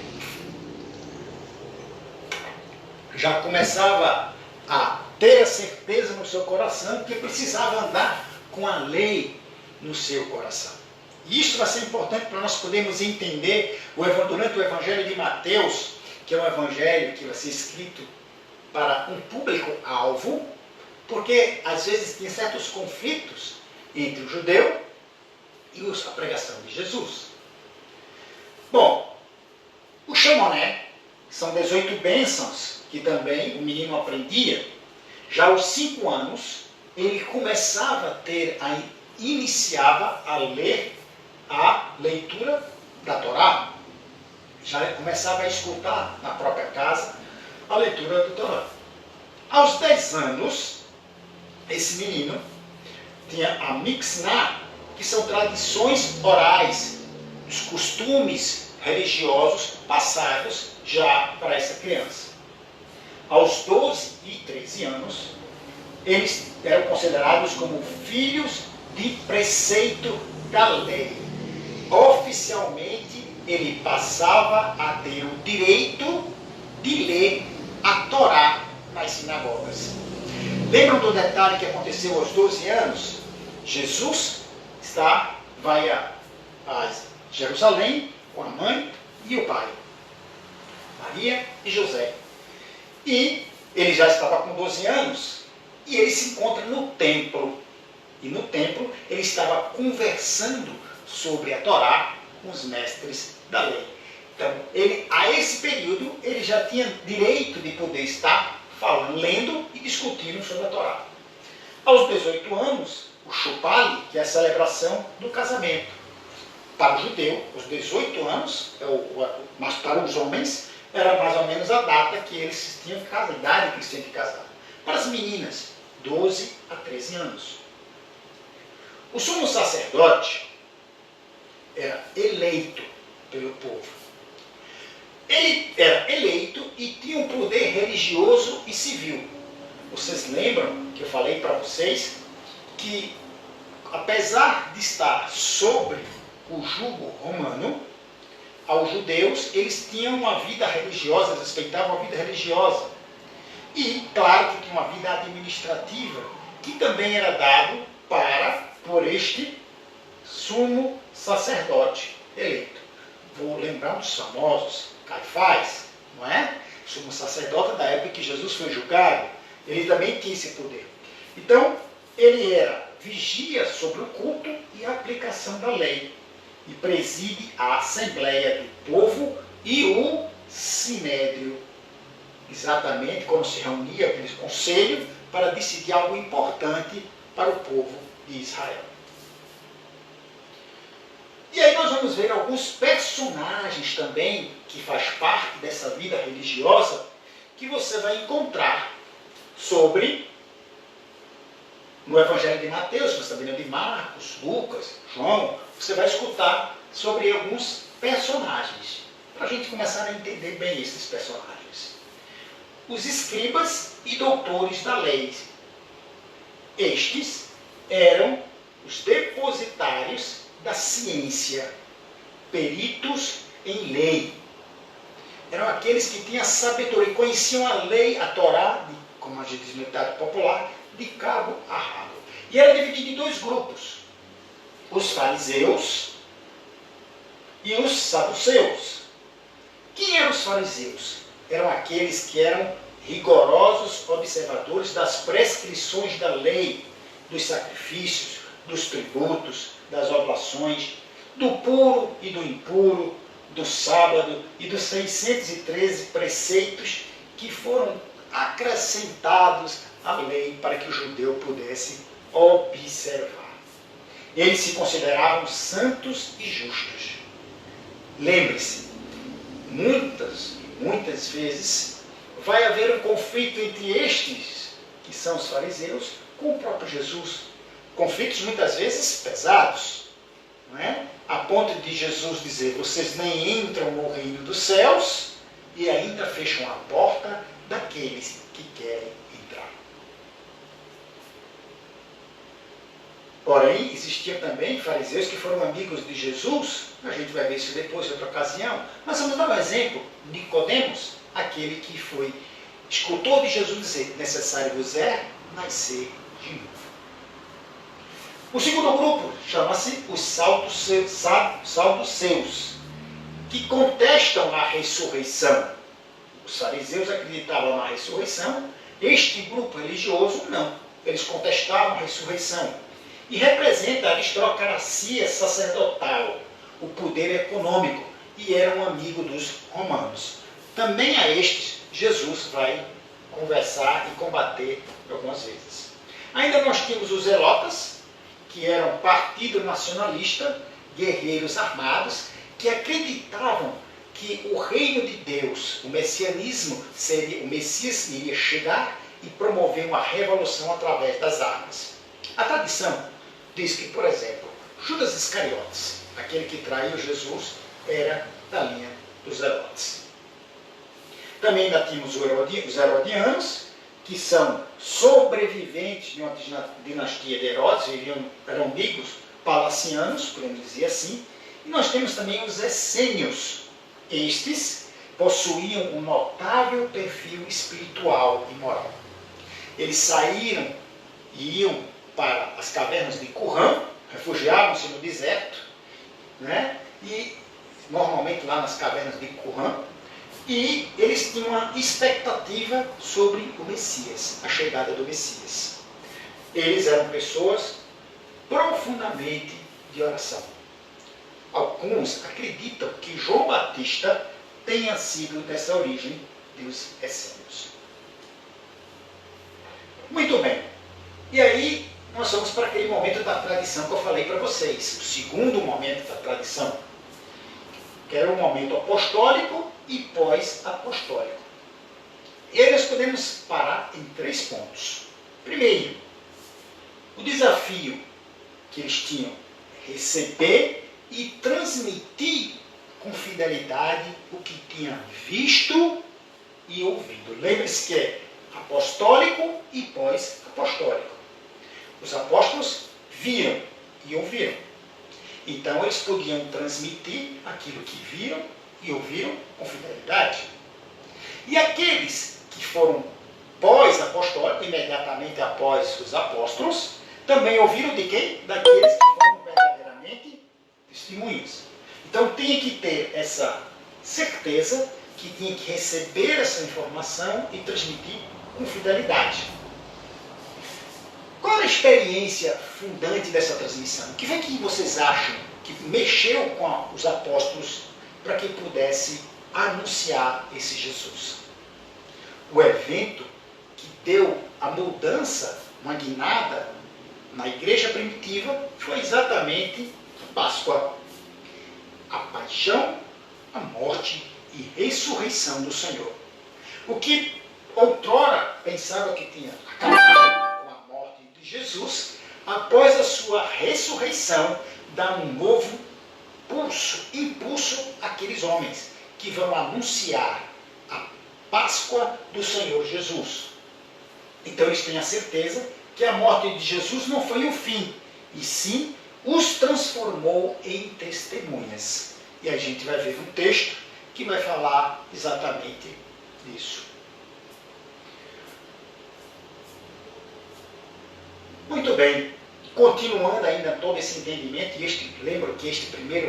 Já começava a ter a certeza no seu coração que precisava andar com a lei no seu coração. E isso vai ser importante para nós podermos entender durante o Evangelho de Mateus, que é um evangelho que vai ser escrito para um público-alvo, porque às vezes tem certos conflitos entre o judeu e a pregação de Jesus. Bom, o Shemoneh são 18 bênçãos que também o menino aprendia, já aos 5 anos, ele iniciava a ler a leitura da Torá. Já começava a escutar na própria casa a leitura do Torá. Aos 10 anos, esse menino tinha a Mixná, que são tradições orais, os costumes religiosos passados já para essa criança. Aos 12 e 13 anos, eles eram considerados como filhos de preceito da lei. Oficialmente, ele passava a ter o direito de ler a Torá nas sinagogas. Lembram do detalhe que aconteceu aos 12 anos? Jesus vai a Jerusalém com a mãe e o pai, Maria e José. E ele já estava com 12 anos e ele se encontra no templo. E no templo ele estava conversando sobre a Torá com os mestres da lei. Então, a esse período, ele já tinha direito de poder estar falando, lendo e discutindo sobre a Torá. Aos 18 anos, o Chupali, que é a celebração do casamento. Para o judeu, os 18 anos, mas para os homens, era mais ou menos a data que eles tinham que casar, a idade que eles tinham que casar. Para as meninas, 12 a 13 anos. O sumo sacerdote era eleito pelo povo. Ele era eleito e tinha um poder religioso e civil. Vocês lembram que eu falei para vocês que, apesar de estar sobre o jugo romano, aos judeus, eles tinham uma vida religiosa, eles respeitavam a vida religiosa. E, claro, que tinha uma vida administrativa, que também era dado por este sumo sacerdote eleito. Vou lembrar dos famosos, Caifás, não é? Sumo sacerdote da época que Jesus foi julgado, ele também tinha esse poder. Então, ele era vigia sobre o culto e a aplicação da lei, e preside a Assembleia do Povo e o Sinédrio, exatamente quando se reunia aquele conselho para decidir algo importante para o povo de Israel. E aí nós vamos ver alguns personagens também que faz parte dessa vida religiosa que você vai encontrar no Evangelho de Mateus, mas também no de Marcos, Lucas, João. Você vai escutar sobre alguns personagens, para a gente começar a entender bem esses personagens. Os escribas e doutores da lei. Estes eram os depositários da ciência, peritos em lei. Eram aqueles que tinham sabedoria, conheciam a lei, a Torá, como a gente diz no ditado popular, de cabo a rabo. E era dividido em 2 grupos: os fariseus e os saduceus. Quem eram os fariseus? Eram aqueles que eram rigorosos observadores das prescrições da lei, dos sacrifícios, dos tributos, das oblações, do puro e do impuro, do sábado e dos 613 preceitos que foram acrescentados à lei para que o judeu pudesse observar. Eles se consideravam santos e justos. Lembre-se, muitas vezes vai haver um conflito entre estes, que são os fariseus, com o próprio Jesus. Conflitos muitas vezes pesados, não é? A ponto de Jesus dizer: vocês nem entram no reino dos céus, e ainda fecham a porta daqueles que querem entrar. Porém, existiam também fariseus que foram amigos de Jesus. A gente vai ver isso depois, em outra ocasião. Mas vamos dar um exemplo. Nicodemos, aquele que escutou de Jesus dizer: necessário vos é nascer de novo. O segundo grupo chama-se os saduceus, que contestam a ressurreição. Os fariseus acreditavam na ressurreição, este grupo religioso não. Eles contestavam a ressurreição. E representa a aristocracia sacerdotal, o poder econômico, e eram amigos dos romanos. também a estes Jesus vai conversar e combater algumas vezes. Ainda nós tínhamos os zelotas, que eram partido nacionalista, guerreiros armados, que acreditavam que o reino de Deus, o messianismo, o Messias iria chegar e promover uma revolução através das armas. A tradição diz que, por exemplo, Judas Iscariotes, aquele que traiu Jesus, era da linha dos zelotes. Também ainda tínhamos os herodianos, que são sobreviventes de uma dinastia de Herodes, eram amigos palacianos, podemos dizer assim. E nós temos também os essênios. Estes possuíam um notável perfil espiritual e moral. Eles saíram e iam para as cavernas de Qumran, refugiavam-se no deserto, né? E normalmente lá nas cavernas de Qumran, e eles tinham uma expectativa sobre o Messias, a chegada do Messias. Eles eram pessoas profundamente de oração. Alguns acreditam que João Batista tenha sido dessa origem dos essênios. Muito bem. E aí nós vamos para aquele momento da tradição que eu falei para vocês. O segundo momento da tradição, que era o momento apostólico e pós-apostólico. E aí nós podemos parar em 3 pontos. Primeiro, o desafio que eles tinham: receber e transmitir com fidelidade o que tinha visto e ouvido. Lembre-se que é apostólico e pós-apostólico. Os apóstolos viram e ouviram. Então eles podiam transmitir aquilo que viram e ouviram com fidelidade. E aqueles que foram pós-apostólicos, imediatamente após os apóstolos, também ouviram de quem? Daqueles que foram verdadeiramente testemunhas. Então tinha que ter essa certeza que tinha que receber essa informação e transmitir com fidelidade. Qual era a experiência fundante dessa transmissão? O que vem que vocês acham que mexeu com os apóstolos para que pudesse anunciar esse Jesus? O evento que deu a mudança, uma guinada na igreja primitiva, foi exatamente a Páscoa. A paixão, a morte e ressurreição do Senhor. O que outrora pensava que tinha acabado com a morte de Jesus, após a sua ressurreição, dá um novo impulso àqueles homens que vão anunciar a Páscoa do Senhor Jesus. Então eles têm a certeza que a morte de Jesus não foi o fim, e sim os transformou em testemunhas. E a gente vai ver um texto que vai falar exatamente disso. Muito bem, continuando ainda todo esse entendimento, e lembro que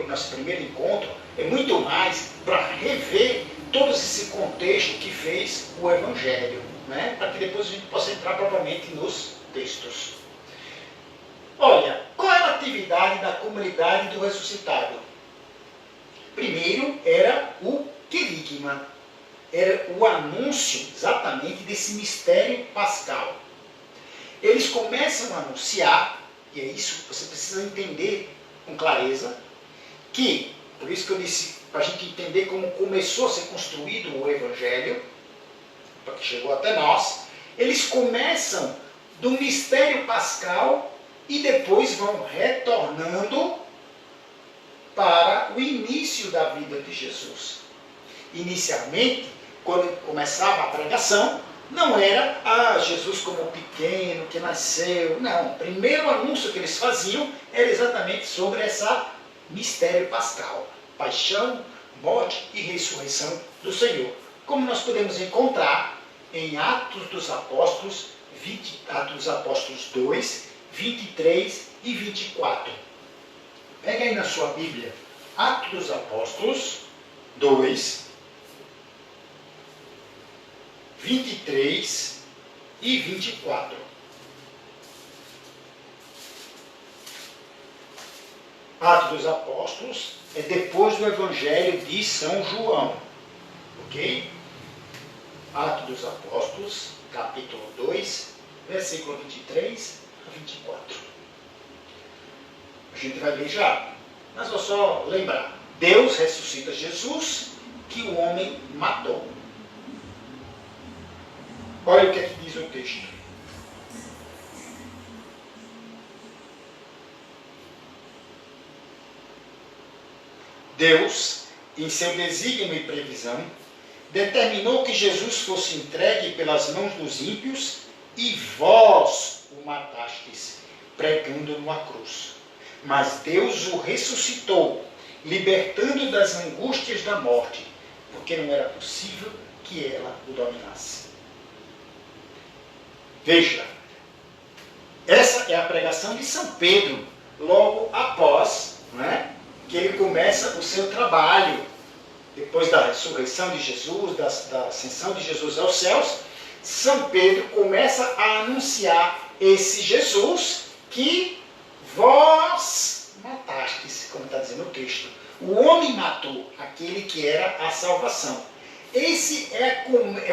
nosso primeiro encontro é muito mais para rever todo esse contexto que fez o Evangelho, né? Para que depois a gente possa entrar propriamente nos textos. Olha, qual era a atividade da comunidade do ressuscitado? Primeiro era o querigma, era o anúncio exatamente desse mistério pascal. Eles começam a anunciar, e é isso que você precisa entender com clareza, que, por isso que eu disse, para a gente entender como começou a ser construído o Evangelho, para que chegou até nós, eles começam do mistério pascal e depois vão retornando para o início da vida de Jesus. Inicialmente, quando começava a pregação, não era Jesus como pequeno que nasceu. Não, o primeiro anúncio que eles faziam era exatamente sobre esse mistério pascal. Paixão, morte e ressurreição do Senhor. Como nós podemos encontrar em Atos dos Apóstolos 2, 23 e 24. Pega aí na sua Bíblia, Atos dos Apóstolos 2, 23 e 24. Atos dos Apóstolos é depois do Evangelho de São João. Ok? Atos dos Apóstolos, capítulo 2, versículo 23 a 24. A gente vai ler já, mas vou só lembrar. Deus ressuscita Jesus, que o homem matou. Olha o que é que diz o texto. Deus, em seu desígnio e previsão, determinou que Jesus fosse entregue pelas mãos dos ímpios e vós o matastes, pregando numa cruz. Mas Deus o ressuscitou, libertando das angústias da morte, porque não era possível que ela o dominasse. Veja, essa é a pregação de São Pedro, logo após, que ele começa o seu trabalho. Depois da ressurreição de Jesus, da ascensão de Jesus aos céus, São Pedro começa a anunciar esse Jesus que vós matastes, como está dizendo o texto. O homem matou aquele que era a salvação. Esse é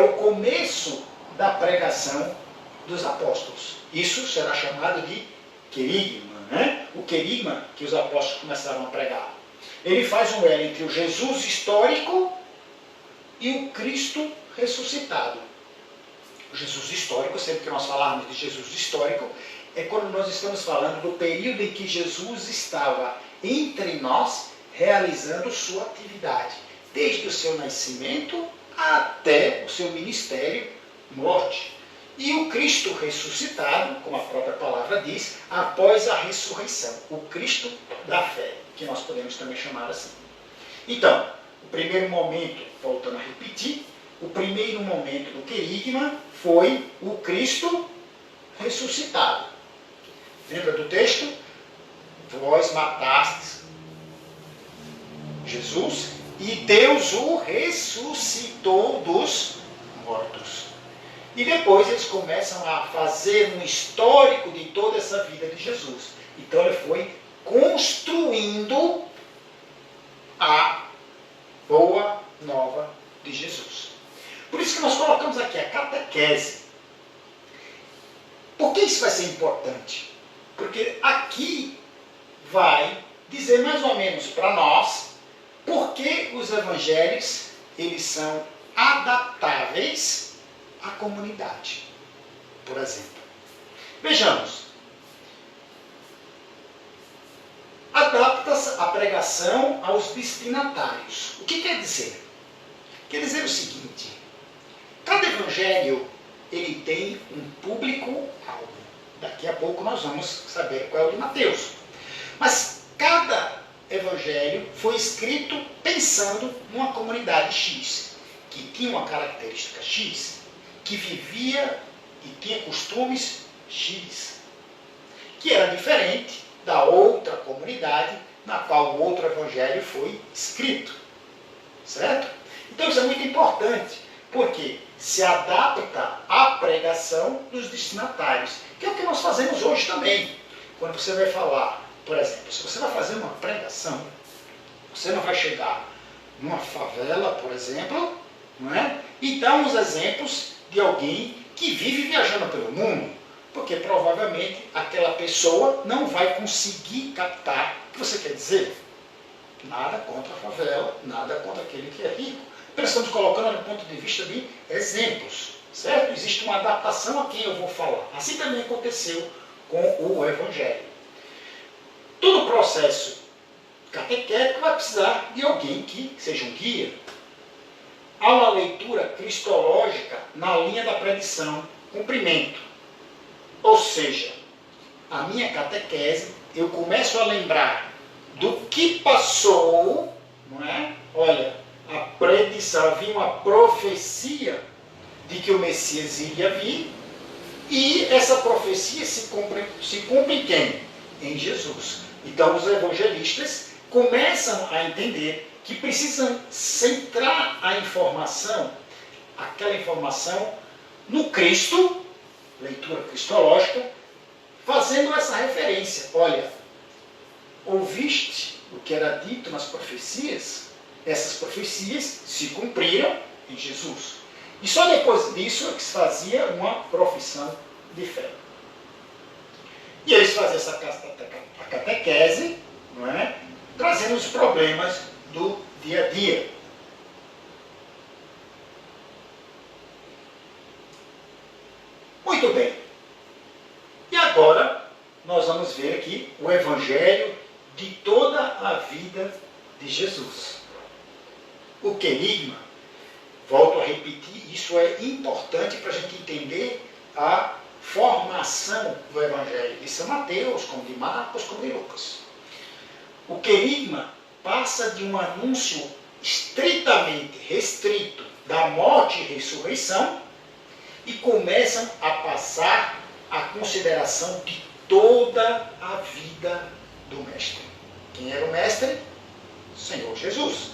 o começo da pregação dos apóstolos. Isso será chamado de querigma, o querigma que os apóstolos começaram a pregar. Ele faz um elo entre o Jesus histórico e o Cristo ressuscitado. O Jesus histórico, sempre que nós falarmos de Jesus histórico, é quando nós estamos falando do período em que Jesus estava entre nós, realizando sua atividade, desde o seu nascimento até o seu ministério, morte. E o Cristo ressuscitado, como a própria palavra diz, após a ressurreição, o Cristo da fé, que nós podemos também chamar assim. Então, o primeiro momento, voltando a repetir, o primeiro momento do querigma foi o Cristo ressuscitado. Lembra do texto? Vós matastes Jesus e Deus o ressuscitou dos mortos. E depois eles começam a fazer um histórico de toda essa vida de Jesus. Então ele foi construindo a boa nova de Jesus. Por isso que nós colocamos aqui a catequese. Por que isso vai ser importante? Porque aqui vai dizer mais ou menos para nós por que os evangelhos eles são adaptáveis à comunidade. Por exemplo, vejamos. Adapta-se a pregação aos destinatários. O que quer dizer? Quer dizer o seguinte: cada evangelho ele tem um público-alvo. Daqui a pouco nós vamos saber qual é o de Mateus. Mas cada evangelho foi escrito pensando numa comunidade X, que tinha uma característica X, que vivia e tinha costumes X, que era diferente da outra comunidade na qual o outro evangelho foi escrito. Certo? Então isso é muito importante, porque se adapta à pregação dos destinatários, que é o que nós fazemos hoje também. Quando você vai falar, por exemplo, se você vai fazer uma pregação, você não vai chegar numa favela, por exemplo, e dar uns exemplos de alguém que vive viajando pelo mundo, porque provavelmente aquela pessoa não vai conseguir captar o que você quer dizer. Nada contra a favela, nada contra aquele que é rico. Nós estamos colocando do ponto de vista de exemplos, certo? Existe uma adaptação a quem eu vou falar. Assim também aconteceu com o Evangelho. Todo processo catequético vai precisar de alguém que seja um guia. Há uma leitura cristológica na linha da predição, cumprimento. Ou seja, a minha catequese, eu começo a lembrar do que passou, Olha, a predição, havia uma profecia de que o Messias iria vir, e essa profecia se cumpre em quem? Em Jesus. Então os evangelistas começam a entender que precisam centrar a informação, aquela informação, no Cristo, leitura cristológica, fazendo essa referência. Olha, ouviste o que era dito nas profecias? Essas profecias se cumpriram em Jesus. E só depois disso é que se fazia uma profissão de fé. E eles faziam essa catequese, não é? Trazendo os problemas do dia a dia. Muito bem. E agora nós vamos ver aqui o Evangelho de toda a vida de Jesus. O querigma, volto a repetir, isso é importante para a gente entender a formação do Evangelho de São Mateus, como de Marcos, como de Lucas. O querigma passa de um anúncio estritamente restrito da morte e ressurreição e começam a passar a consideração de toda a vida do Mestre. Quem era o Mestre? O Senhor Jesus.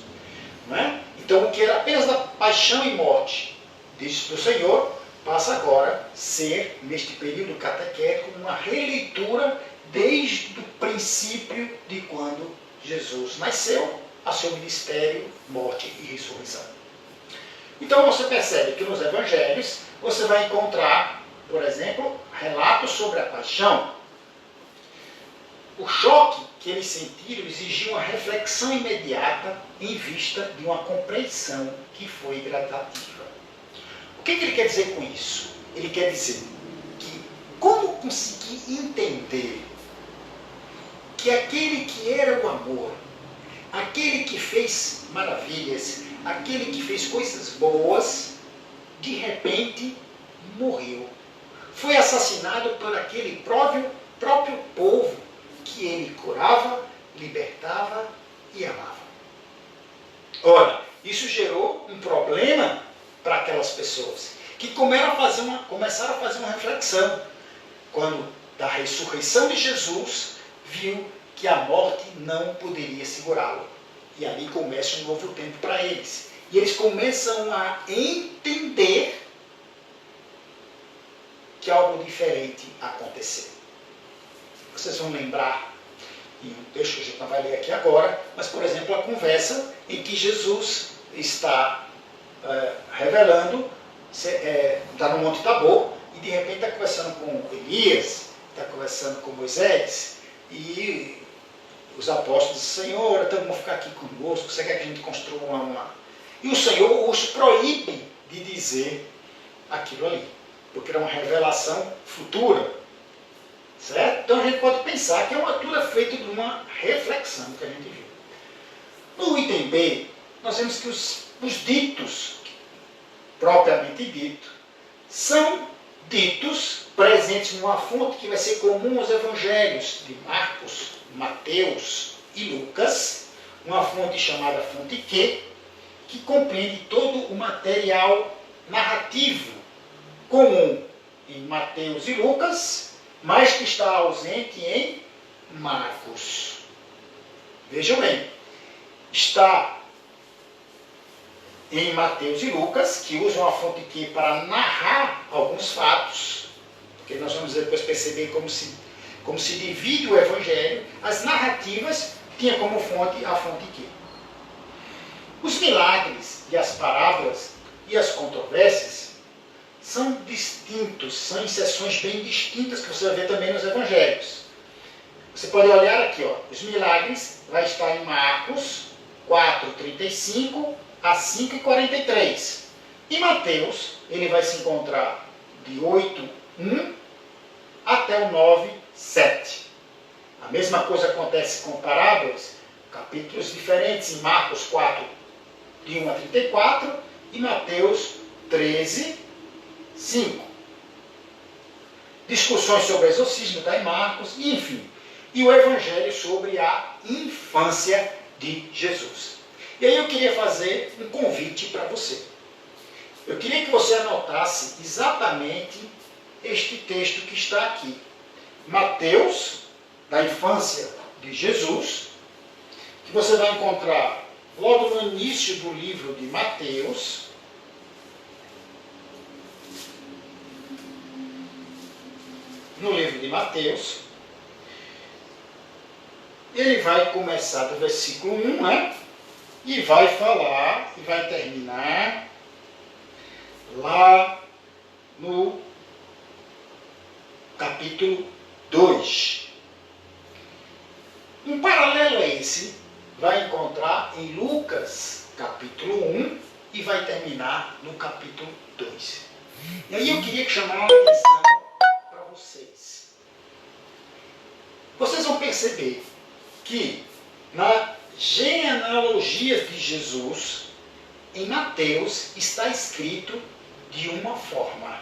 Não é? Então, o que era apenas da paixão e morte do Senhor, passa agora a ser, neste período catequético, uma releitura desde o princípio de quando Jesus nasceu, a seu ministério, morte e ressurreição. Então, você percebe que nos evangelhos, você vai encontrar, por exemplo, relatos sobre a paixão. O choque que eles sentiram exigiu uma reflexão imediata em vista de uma compreensão que foi gradativa. O que ele quer dizer com isso? Ele quer dizer que como conseguir entender que aquele que era o amor, aquele que fez maravilhas, aquele que fez coisas boas, de repente morreu. Foi assassinado por aquele próprio povo que ele curava, libertava e amava. Ora, isso gerou um problema para aquelas pessoas, que começaram a fazer uma reflexão, quando da ressurreição de Jesus, viu que a morte não poderia segurá-lo. E ali começa um novo tempo para eles. E eles começam a entender que algo diferente aconteceu. Vocês vão lembrar, em um texto que a gente não vai ler aqui agora, mas, por exemplo, a conversa em que Jesus está revelando, está no Monte Tabor, e de repente está conversando com Elias, está conversando com Moisés, e os apóstolos dizem: Senhor, então vamos ficar aqui conosco, você quer que a gente construa uma... E o Senhor os proíbe de dizer aquilo ali, porque era uma revelação futura. Certo? Então a gente pode pensar que tudo é feito de uma reflexão que a gente viu. No item B, nós vemos que os ditos, propriamente dito, são ditos presentes numa fonte que vai ser comum aos evangelhos de Marcos, Mateus e Lucas, uma fonte chamada fonte Q, que compreende todo o material narrativo comum em Mateus e Lucas, mas que está ausente em Marcos. Vejam bem, está em Mateus e Lucas, que usam a fonte Q para narrar alguns fatos, porque nós vamos depois perceber como se divide o Evangelho. As narrativas tinham como fonte a fonte Q. Os milagres e as parábolas e as controvérsias são distintos, são em seções bem distintas que você vai ver também nos evangelhos. Você pode olhar aqui, ó, os milagres vai estar em Marcos 4:35 a 5:43. Em Mateus, ele vai se encontrar de 8:1 até o 9:7. A mesma coisa acontece com parábolas, capítulos diferentes, em Marcos 4, de 1 a 34, e Mateus 13, 5. Discussões sobre o exorcismo está em Marcos, enfim. E o Evangelho sobre a infância de Jesus. E aí eu queria fazer um convite para você. Eu queria que você anotasse exatamente este texto que está aqui. Mateus, da infância de Jesus, que você vai encontrar logo no início do livro de Mateus. No livro de Mateus, ele vai começar do versículo 1, né? E vai falar, e vai terminar lá no capítulo 2. Um paralelo a esse vai encontrar em Lucas, capítulo 1, e vai terminar no capítulo 2. E aí eu queria chamar a atenção para vocês. Vocês vão perceber que na genealogia de Jesus, em Mateus, está escrito de uma forma.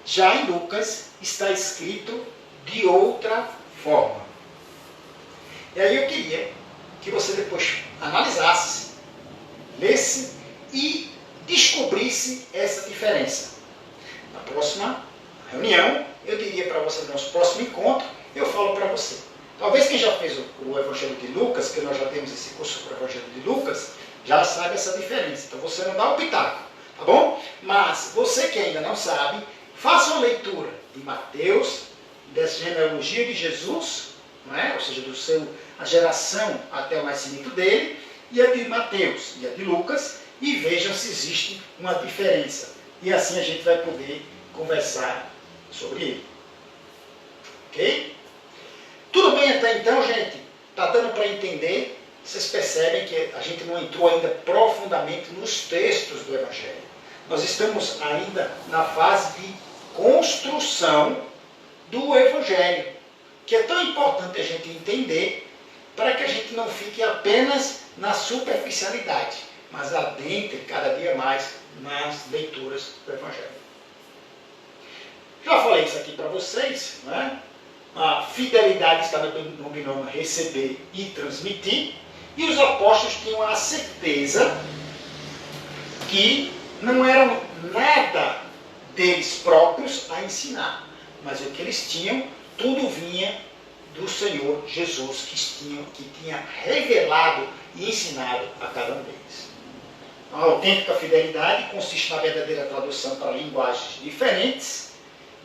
Já em Lucas, está escrito de outra forma. E aí eu queria que você depois analisasse, lesse e descobrisse essa diferença. Na próxima reunião, eu diria para você, no nosso próximo encontro, eu falo para você. Talvez quem já fez o Evangelho de Lucas, que nós já temos esse curso sobre o Evangelho de Lucas, já sabe essa diferença. Então você não dá o pitaco, tá bom? Mas você que ainda não sabe, faça uma leitura de Mateus, dessa genealogia de Jesus, não é? Ou seja, a geração até o nascimento dele, e a de Mateus e a de Lucas, e vejam se existe uma diferença. E assim a gente vai poder conversar sobre ele. Ok? Tudo bem até então, gente? Está dando para entender? Vocês percebem que a gente não entrou ainda profundamente nos textos do Evangelho. Nós estamos ainda na fase de construção do Evangelho, que é tão importante a gente entender para que a gente não fique apenas na superficialidade, mas adentre cada dia mais nas leituras do Evangelho. Já falei isso aqui para vocês, né? A fidelidade está no binômio receber e transmitir, e os apóstolos tinham a certeza que não eram nada deles próprios a ensinar, mas o que eles tinham, tudo vinha do Senhor Jesus, que tinha revelado e ensinado a cada um deles. A autêntica fidelidade consiste na verdadeira tradução para linguagens diferentes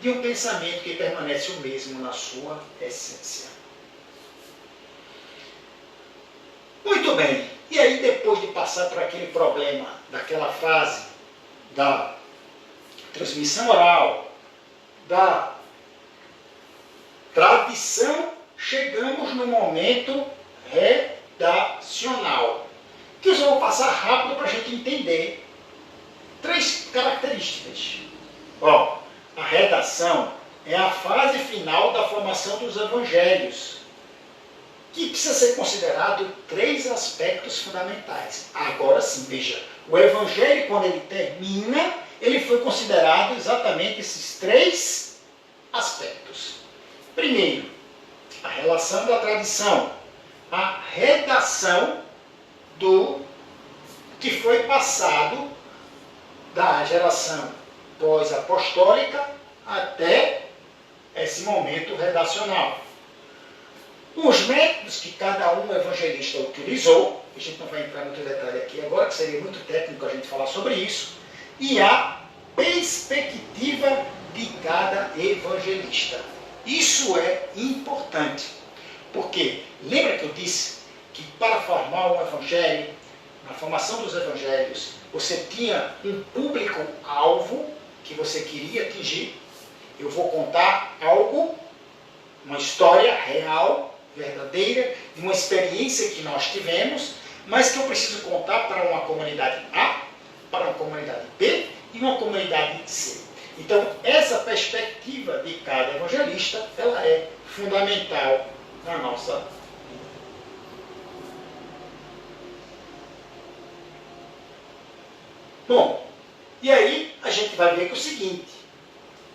de um pensamento que permanece o mesmo na sua essência. Muito bem. E aí, depois de passar por aquele problema, daquela fase da transmissão oral, da tradição, chegamos no momento redacional, que eu vou passar rápido para a gente entender 3 características. Ó, a redação é a fase final da formação dos evangelhos, que precisa ser considerado 3 aspectos fundamentais. Agora sim, veja, o evangelho, quando ele termina, ele foi considerado exatamente esses 3 aspectos. Primeiro, a relação da tradição, a redação do que foi passado da geração pós-apostólica até esse momento redacional. Os métodos que cada um evangelista utilizou, a gente não vai entrar muito detalhe aqui agora, que seria muito técnico a gente falar sobre isso, e a perspectiva de cada evangelista. Isso é importante, porque lembra que eu disse que para formar um evangelho, na formação dos evangelhos, você tinha um público-alvo que você queria atingir. Eu vou contar algo, uma história real, verdadeira, de uma experiência que nós tivemos, mas que eu preciso contar para uma comunidade A, para uma comunidade B e uma comunidade C. Então, essa perspectiva de cada evangelista, ela é fundamental na nossa vida. Bom, e aí a gente vai ver que é o seguinte,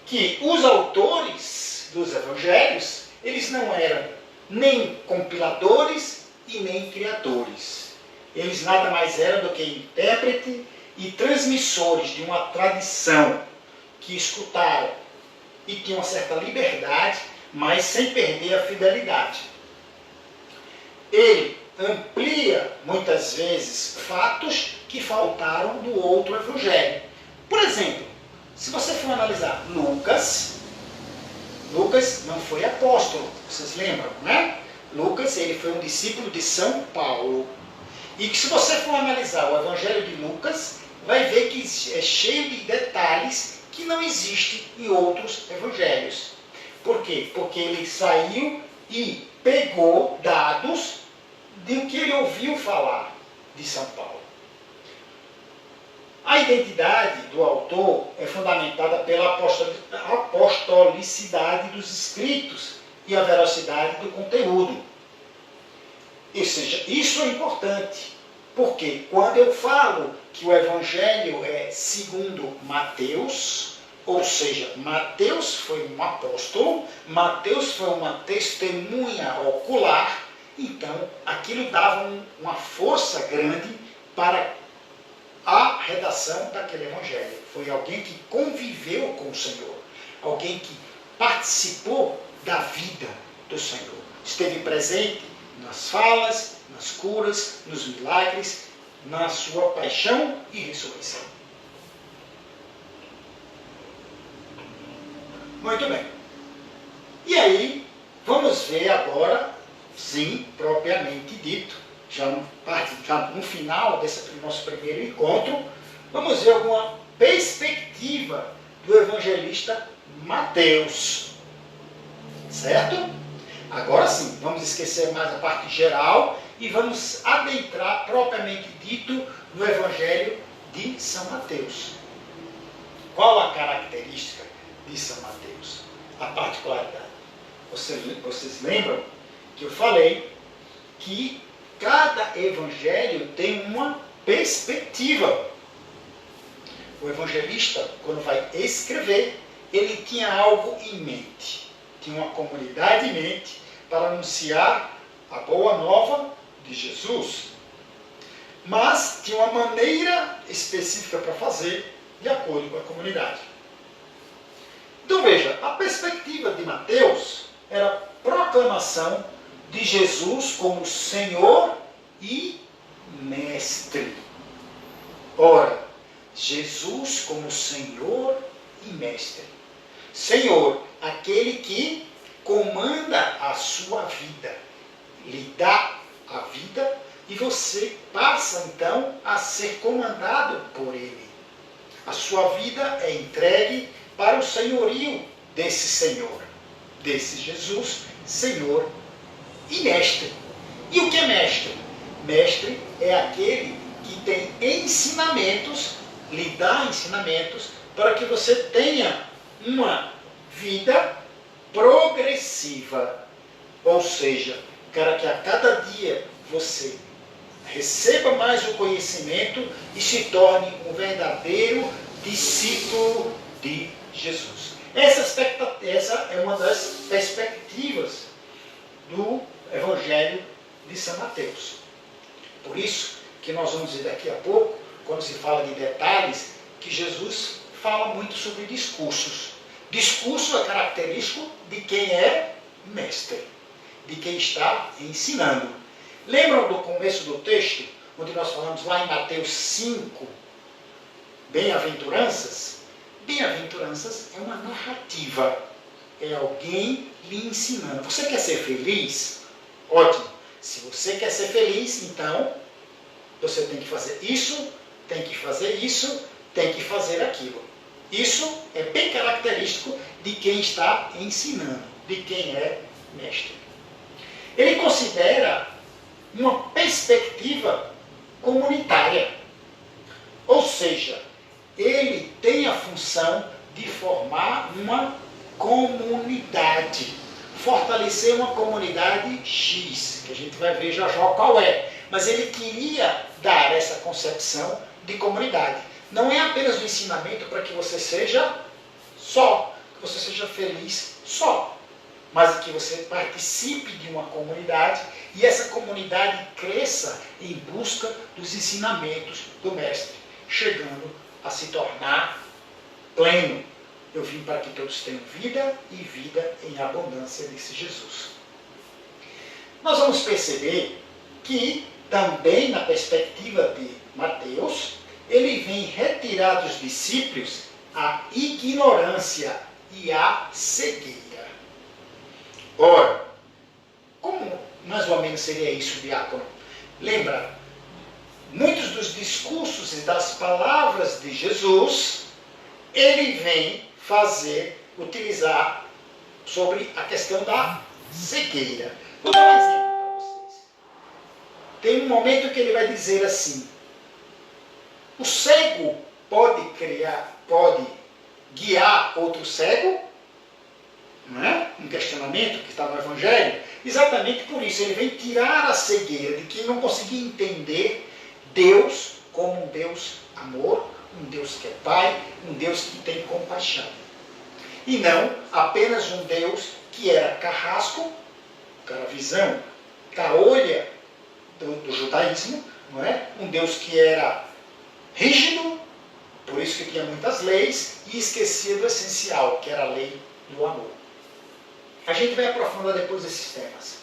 que os autores dos evangelhos, eles não eram nem compiladores e nem criadores. Eles nada mais eram do que intérpretes e transmissores de uma tradição que escutaram e tinham uma certa liberdade, mas sem perder a fidelidade. Ele amplia, muitas vezes, fatos que faltaram do outro evangelho. Por exemplo, se você for analisar Lucas não foi apóstolo, vocês lembram, né? Lucas, ele foi um discípulo de São Paulo. E que se você for analisar o Evangelho de Lucas, vai ver que é cheio de detalhes que não existem em outros evangelhos. Por quê? Porque ele saiu e pegou dados do que ele ouviu falar de São Paulo. A identidade do autor é fundamentada pela apostolicidade dos escritos e a veracidade do conteúdo. Ou seja, isso é importante, porque quando eu falo que o Evangelho é segundo Mateus, ou seja, Mateus foi um apóstolo, Mateus foi uma testemunha ocular, então aquilo dava uma força grande para a redação daquele Evangelho. Foi alguém que conviveu com o Senhor, alguém que participou da vida do Senhor, esteve presente nas falas, nas curas, nos milagres, na sua paixão e ressurreição. Muito bem. E aí, vamos ver agora, sim, propriamente dito, já no final desse nosso primeiro encontro, vamos ver alguma perspectiva do evangelista Mateus. Certo? Agora sim, vamos esquecer mais a parte geral e vamos adentrar propriamente dito no Evangelho de São Mateus. Qual a característica de São Mateus? A particularidade. Vocês lembram que eu falei que cada evangelho tem uma perspectiva. O evangelista, quando vai escrever, ele tinha algo em mente. Tinha uma comunidade em mente para anunciar a boa nova de Jesus. Mas tinha uma maneira específica para fazer, de acordo com a comunidade. Então veja, a perspectiva de Mateus era a proclamação de Jesus como Senhor e Mestre. Ora, Jesus como Senhor e Mestre. Senhor, aquele que comanda a sua vida, lhe dá a vida e você passa então a ser comandado por ele. A sua vida é entregue para o senhorio desse Senhor, desse Jesus, Senhor e Mestre. E o que é Mestre? Mestre é aquele que tem ensinamentos, lhe dá ensinamentos para que você tenha uma vida progressiva. Ou seja, para que a cada dia você receba mais o conhecimento e se torne um verdadeiro discípulo de Jesus. Essa é uma das perspectivas do Evangelho de São Mateus. Por isso que nós vamos ver daqui a pouco, quando se fala de detalhes, que Jesus fala muito sobre discursos. Discurso é característico de quem é mestre, de quem está ensinando. Lembram do começo do texto, onde nós falamos lá em Mateus 5, bem-aventuranças? Bem-aventuranças é uma narrativa, é alguém lhe ensinando. Você quer ser feliz? Ótimo. Se você quer ser feliz, então você tem que fazer isso, tem que fazer isso, tem que fazer aquilo. Isso é bem característico de quem está ensinando, de quem é mestre. Ele considera uma perspectiva comunitária. Ou seja, ele tem a função de formar uma comunidade. Fortalecer uma comunidade X, que a gente vai ver já qual é. Mas ele queria dar essa concepção de comunidade. Não é apenas um ensinamento para que você seja só, que você seja feliz só, mas que você participe de uma comunidade e essa comunidade cresça em busca dos ensinamentos do Mestre, chegando a se tornar pleno. Eu vim para que todos tenham vida e vida em abundância, disse Jesus. Nós vamos perceber que também na perspectiva de Mateus, ele vem retirar dos discípulos a ignorância e a cegueira. Ora, como mais ou menos seria isso, diácono? Lembra muitos dos discursos e das palavras de Jesus, ele vem utilizar sobre a questão da cegueira. Vou dar um exemplo para vocês. Tem um momento que ele vai dizer assim: o cego pode guiar outro cego? Não é? Um questionamento que está no Evangelho. Exatamente por isso, ele vem tirar a cegueira de quem não conseguia entender Deus como um Deus amor, um Deus que é Pai, um Deus que tem compaixão. E não apenas um Deus que era carrasco, aquela visão caolha do judaísmo, não é? Um Deus que era rígido, por isso que tinha muitas leis, e esquecia do essencial, que era a lei do amor. A gente vai aprofundar depois esses temas.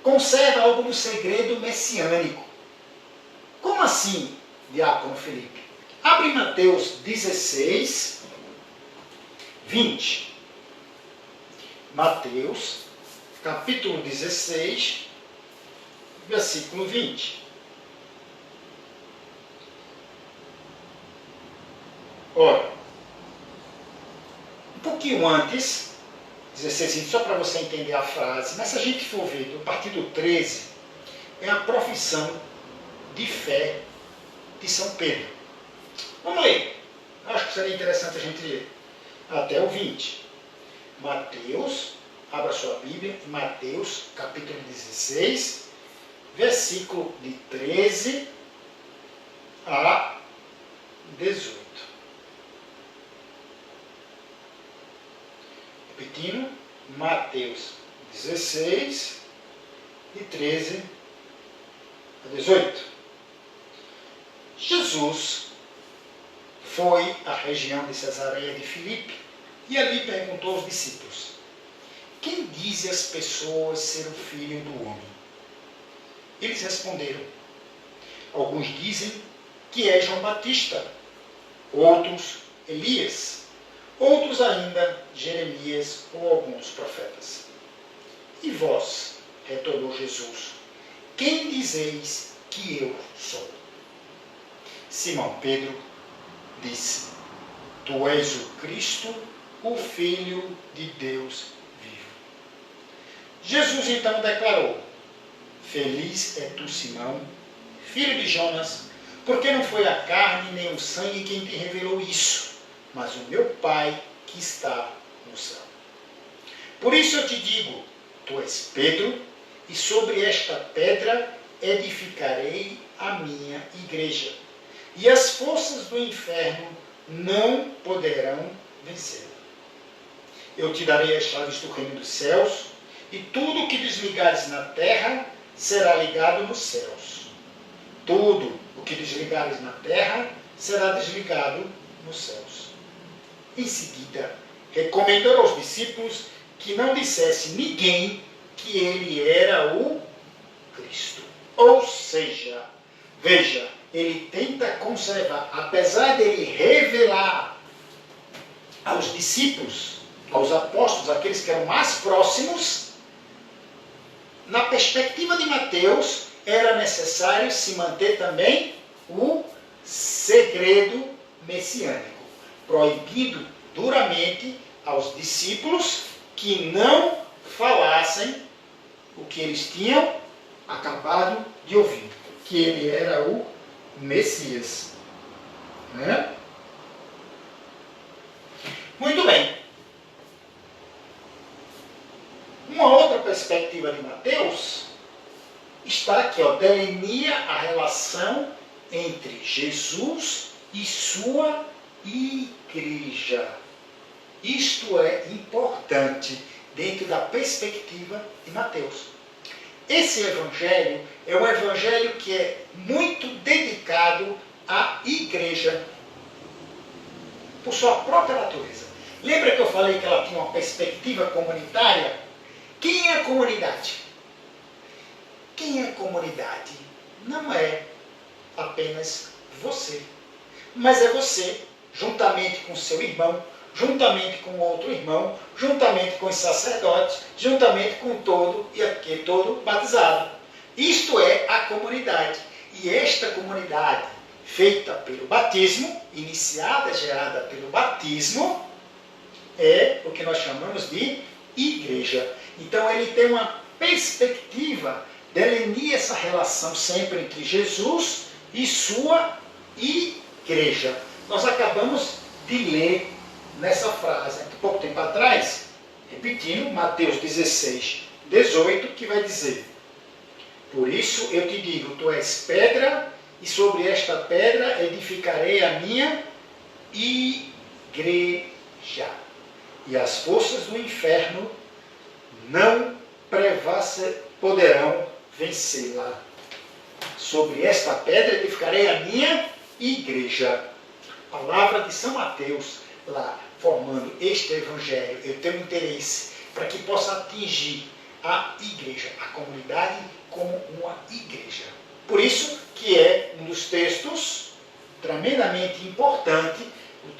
Conserva algo do segredo messiânico. Como assim, Diácono Felipe? Abre Mateus 16, 20. Mateus, capítulo 16, versículo 20. Ora, um pouquinho antes, 16, só para você entender a frase, mas se a gente for ver, a partir do 13, é a profissão de fé de São Pedro. Vamos ler. Acho que seria interessante a gente ler até o 20. Mateus, abra sua Bíblia, Mateus, capítulo 16, versículo de 13 a 18. Repetindo, Mateus 16, de 13 a 18. Jesus foi à região de Cesareia de Filipe e ali perguntou aos discípulos: quem dizem as pessoas ser o Filho do Homem? Eles responderam: alguns dizem que é João Batista, outros Elias, outros ainda Jeremias ou alguns profetas. E vós, retornou Jesus, quem dizeis que eu sou? Simão Pedro disse: tu és o Cristo, o Filho de Deus vivo. Jesus então declarou: feliz é tu, Simão, filho de Jonas, porque não foi a carne nem o sangue quem te revelou isso, mas o meu Pai que está no céu. Por isso eu te digo, tu és Pedro, e sobre esta pedra edificarei a minha igreja, e as forças do inferno não poderão vencê-la. Eu te darei as chaves do reino dos céus, e tudo o que desligares na terra será ligado nos céus. Tudo o que desligares na terra será desligado nos céus. Em seguida, recomendou aos discípulos que não dissesse ninguém que ele era o Cristo. Ou seja, veja, ele tenta conservar, apesar dele revelar aos discípulos, aos apóstolos, aqueles que eram mais próximos, na perspectiva de Mateus, era necessário se manter também o segredo messiânico, proibindo duramente aos discípulos que não falassem o que eles tinham acabado de ouvir, que ele era o Messias. Né? Muito bem. Uma outra perspectiva de Mateus está aqui, delineia a relação entre Jesus e sua igreja. Isto é importante dentro da perspectiva de Mateus. Esse evangelho é um evangelho que é muito dedicado à igreja, por sua própria natureza. Lembra que eu falei que ela tinha uma perspectiva comunitária? Quem é a comunidade? Quem é a comunidade? Não é apenas você, mas é você, juntamente com seu irmão, juntamente com outro irmão, juntamente com os sacerdotes, juntamente com todo e aquele todo batizado. Isto é a comunidade. E esta comunidade, feita pelo batismo, iniciada, gerada pelo batismo, é o que nós chamamos de igreja. Então ele tem uma perspectiva, delinear essa relação sempre entre Jesus e sua igreja. Nós acabamos de ler nessa frase, há pouco tempo atrás, repetindo, Mateus 16, 18, que vai dizer: por isso eu te digo, tu és pedra, e sobre esta pedra edificarei a minha igreja. E as forças do inferno não poderão vencê-la. Sobre esta pedra edificarei a minha igreja. Palavra de São Mateus, lá formando este evangelho. Eu tenho interesse para que possa atingir a igreja, a comunidade como uma igreja. Por isso que é um dos textos tremendamente importante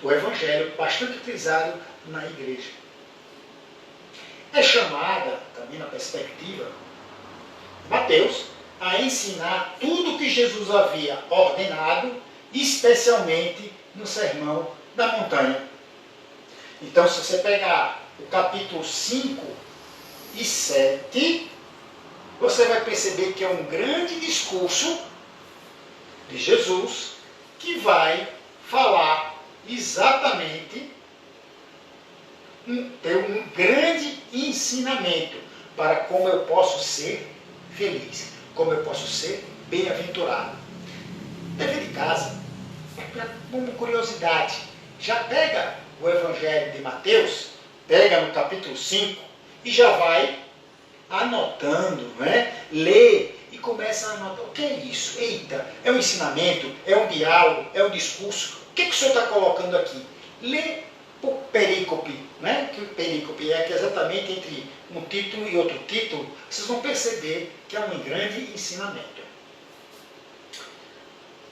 do evangelho, bastante utilizado na igreja. É chamada, também na perspectiva, Mateus, a ensinar tudo que Jesus havia ordenado, especialmente no Sermão da Montanha. Então, se você pegar o capítulo 5 e 7, você vai perceber que é um grande discurso de Jesus que vai falar exatamente, ter um grande ensinamento para como eu posso ser feliz, como eu posso ser bem-aventurado. Dever de casa, como curiosidade, já pega o Evangelho de Mateus, pega no capítulo 5 e já vai anotando, lê e começa a anotar. O que é isso? Eita, é um ensinamento, é um diálogo, é um discurso. O que o senhor está colocando aqui? Lê o perícope, que o perícope é que exatamente entre um título e outro título, vocês vão perceber que é um grande ensinamento.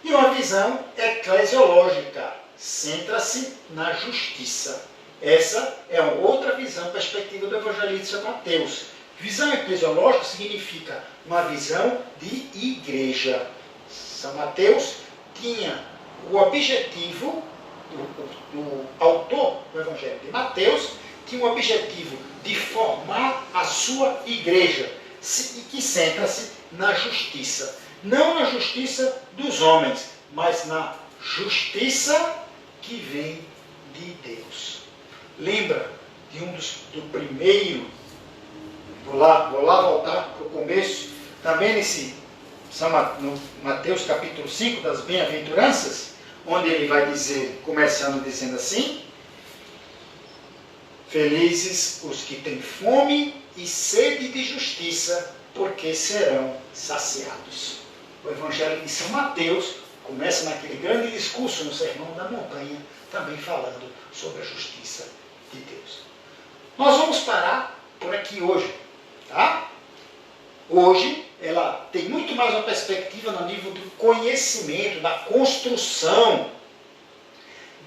E uma visão eclesiológica, centra-se na justiça. Essa é uma outra visão, perspectiva do evangelista Mateus. Visão eclesiológica significa uma visão de igreja. São Mateus tinha o objetivo, o autor do Evangelho de Mateus tinha o objetivo de formar a sua igreja, que centra-se na justiça. Não na justiça dos homens, mas na justiça que vem de Deus. Lembra de do primeiro, vou lá voltar para o começo, também no Mateus capítulo 5, das bem-aventuranças, onde ele vai dizer, começando dizendo assim: felizes os que têm fome e sede de justiça, porque serão saciados. O Evangelho de São Mateus começa naquele grande discurso no Sermão da Montanha, também falando sobre a justiça de Deus. Nós vamos parar por aqui hoje, tá? Hoje, ela tem muito mais uma perspectiva no nível do conhecimento, da construção,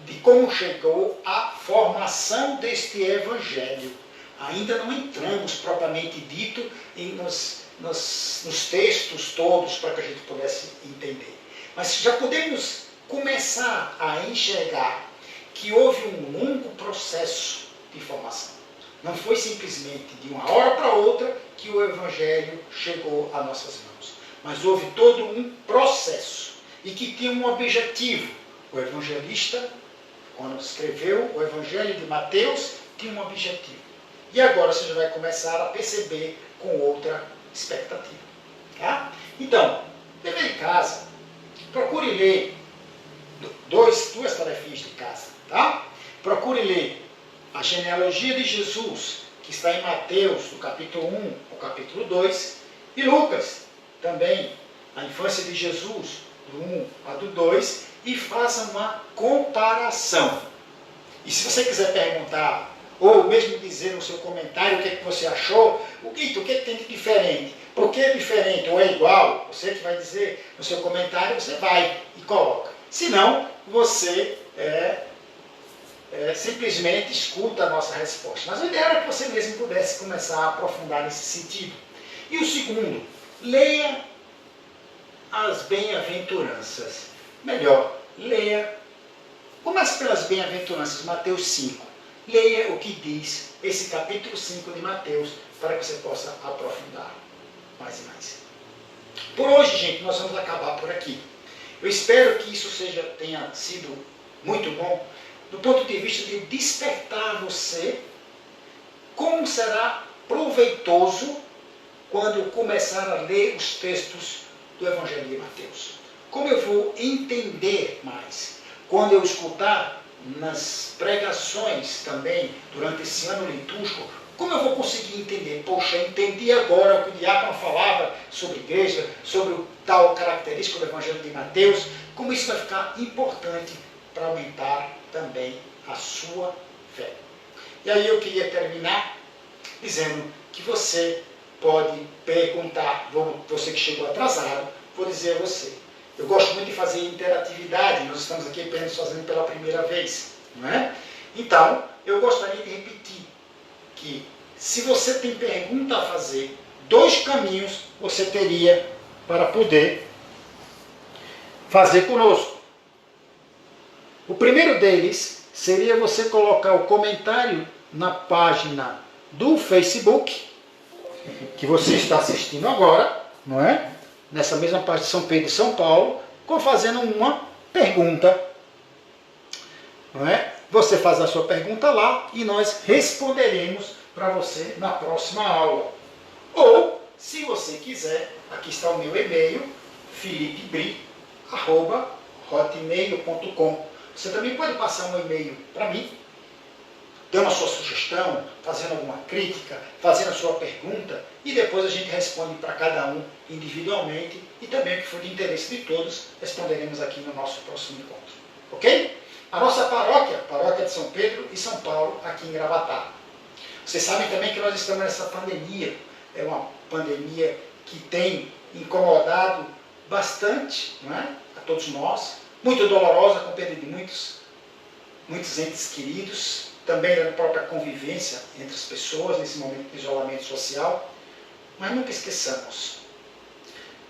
de como chegou a formação deste Evangelho. Ainda não entramos, propriamente dito, nos textos todos para que a gente pudesse entender. Mas já podemos começar a enxergar que houve um longo processo de formação. Não foi simplesmente de uma hora para outra que o Evangelho chegou às nossas mãos. Mas houve todo um processo e que tinha um objetivo. O evangelista, quando escreveu o Evangelho de Mateus, tinha um objetivo. E agora você já vai começar a perceber com outra expectativa. Tá? Então, dever de casa, procure ler duas tarefinhas de casa. Tá? Procure ler a genealogia de Jesus, que está em Mateus, do capítulo 1 ao capítulo 2, e Lucas, também, a infância de Jesus, do 1 ao do 2, e faça uma comparação. E se você quiser perguntar, ou mesmo dizer no seu comentário o que, é que você achou, o que tem de diferente? Por que é diferente ou é igual? Você que vai dizer no seu comentário, você vai e coloca. Se não, você simplesmente escuta a nossa resposta. Mas o ideal era que você mesmo pudesse começar a aprofundar nesse sentido. E o segundo, leia as bem-aventuranças. Melhor, leia. Comece pelas bem-aventuranças, Mateus 5. Leia o que diz esse capítulo 5 de Mateus, para que você possa aprofundar mais e mais. Por hoje, gente, nós vamos acabar por aqui. Eu espero que isso tenha sido muito bom, do ponto de vista de despertar você, como será proveitoso quando eu começar a ler os textos do Evangelho de Mateus. Como eu vou entender mais quando eu escutar nas pregações também, durante esse ano litúrgico, como eu vou conseguir entender? Poxa, entendi agora o que o diácono falava sobre igreja, sobre o tal característica do Evangelho de Mateus, como isso vai ficar importante para aumentar também a sua fé. E aí eu queria terminar dizendo que você pode perguntar, você que chegou atrasado, vou dizer a você. Eu gosto muito de fazer interatividade, nós estamos aqui apenas fazendo pela primeira vez, não é? Então, eu gostaria de repetir que se você tem pergunta a fazer, 2 caminhos você teria para poder fazer conosco. O primeiro deles seria você colocar o comentário na página do Facebook, que você está assistindo agora, não é? Nessa mesma página de São Pedro e São Paulo, fazendo uma pergunta. Não é? Você faz a sua pergunta lá e nós responderemos para você na próxima aula. Ou, se você quiser, aqui está o meu e-mail, philipebri@hotmail.com. Você também pode passar um e-mail para mim, dando a sua sugestão, fazendo alguma crítica, fazendo a sua pergunta, e depois a gente responde para cada um individualmente, e também o que for de interesse de todos, responderemos aqui no nosso próximo encontro. Ok? A nossa paróquia de São Pedro e São Paulo, aqui em Gravatá. Vocês sabem também que nós estamos nessa pandemia, é uma pandemia que tem incomodado bastante, não é? A todos nós, muito dolorosa, com perda de muitos entes queridos, também da própria convivência entre as pessoas, nesse momento de isolamento social. Mas nunca esqueçamos,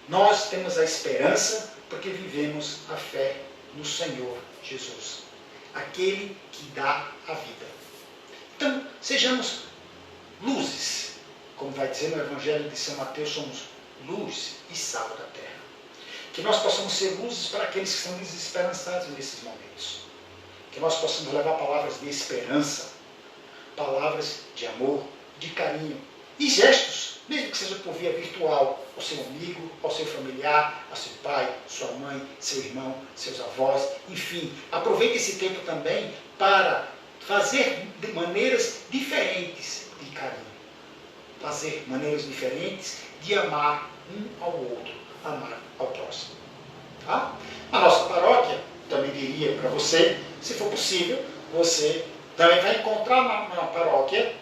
nós temos a esperança porque vivemos a fé no Senhor Jesus, aquele que dá a vida. Então, sejamos luzes, como vai dizer no Evangelho de São Mateus, somos luz e sal da terra. Que nós possamos ser luzes para aqueles que estão desesperançados nesses momentos. Que nós possamos levar palavras de esperança, palavras de amor, de carinho e gestos, mesmo que seja por via virtual, ao seu amigo, ao seu familiar, ao seu pai, sua mãe, seu irmão, seus avós, enfim. Aproveite esse tempo também para fazer de maneiras diferentes de carinho, fazer maneiras diferentes de amar um ao outro, amar ao próximo. Tá? A nossa paróquia, também diria para você, se for possível, você também vai encontrar na paróquia,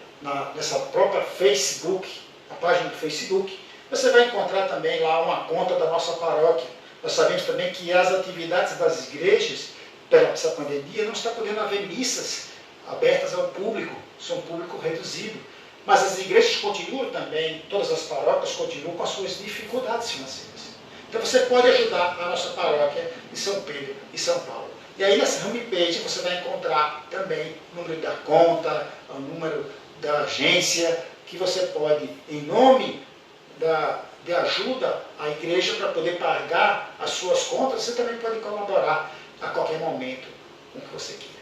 nessa própria Facebook, a página do Facebook, você vai encontrar também lá uma conta da nossa paróquia. Nós sabemos também que as atividades das igrejas, pela essa pandemia, não está podendo haver missas abertas ao público, são um público reduzido. Mas as igrejas continuam também, todas as paróquias continuam com as suas dificuldades financeiras. Então você pode ajudar a nossa paróquia de São Pedro e São Paulo. E aí nessa homepage você vai encontrar também o número da conta, o número da agência, que você pode, em nome de ajuda à igreja para poder pagar as suas contas, você também pode colaborar a qualquer momento com o que você queira.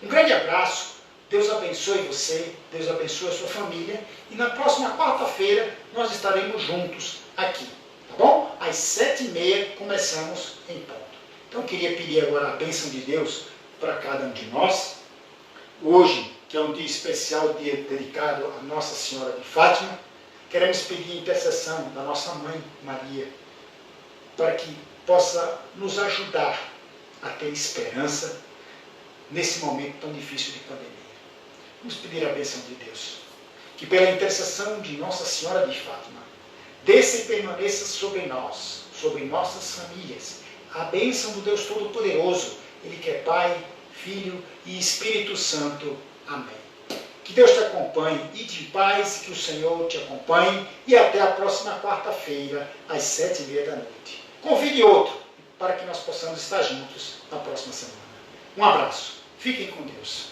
Um grande abraço, Deus abençoe você, Deus abençoe a sua família, e na próxima quarta-feira nós estaremos juntos aqui, tá bom? Às 7h30 começamos em ponto. Então eu queria pedir agora a bênção de Deus para cada um de nós. Hoje, que é um dia especial, dia dedicado a Nossa Senhora de Fátima, queremos pedir a intercessão da nossa Mãe Maria, para que possa nos ajudar a ter esperança nesse momento tão difícil de pandemia. Vamos pedir a bênção de Deus, que pela intercessão de Nossa Senhora de Fátima, desça e permaneça sobre nós, sobre nossas famílias, a bênção do Deus Todo-Poderoso, Ele que é Pai, Filho e Espírito Santo. Amém. Que Deus te acompanhe e de paz, que o Senhor te acompanhe, e até a próxima quarta-feira, às 7h30 da noite. convide outro para que nós possamos estar juntos na próxima semana. Um abraço. Fiquem com Deus.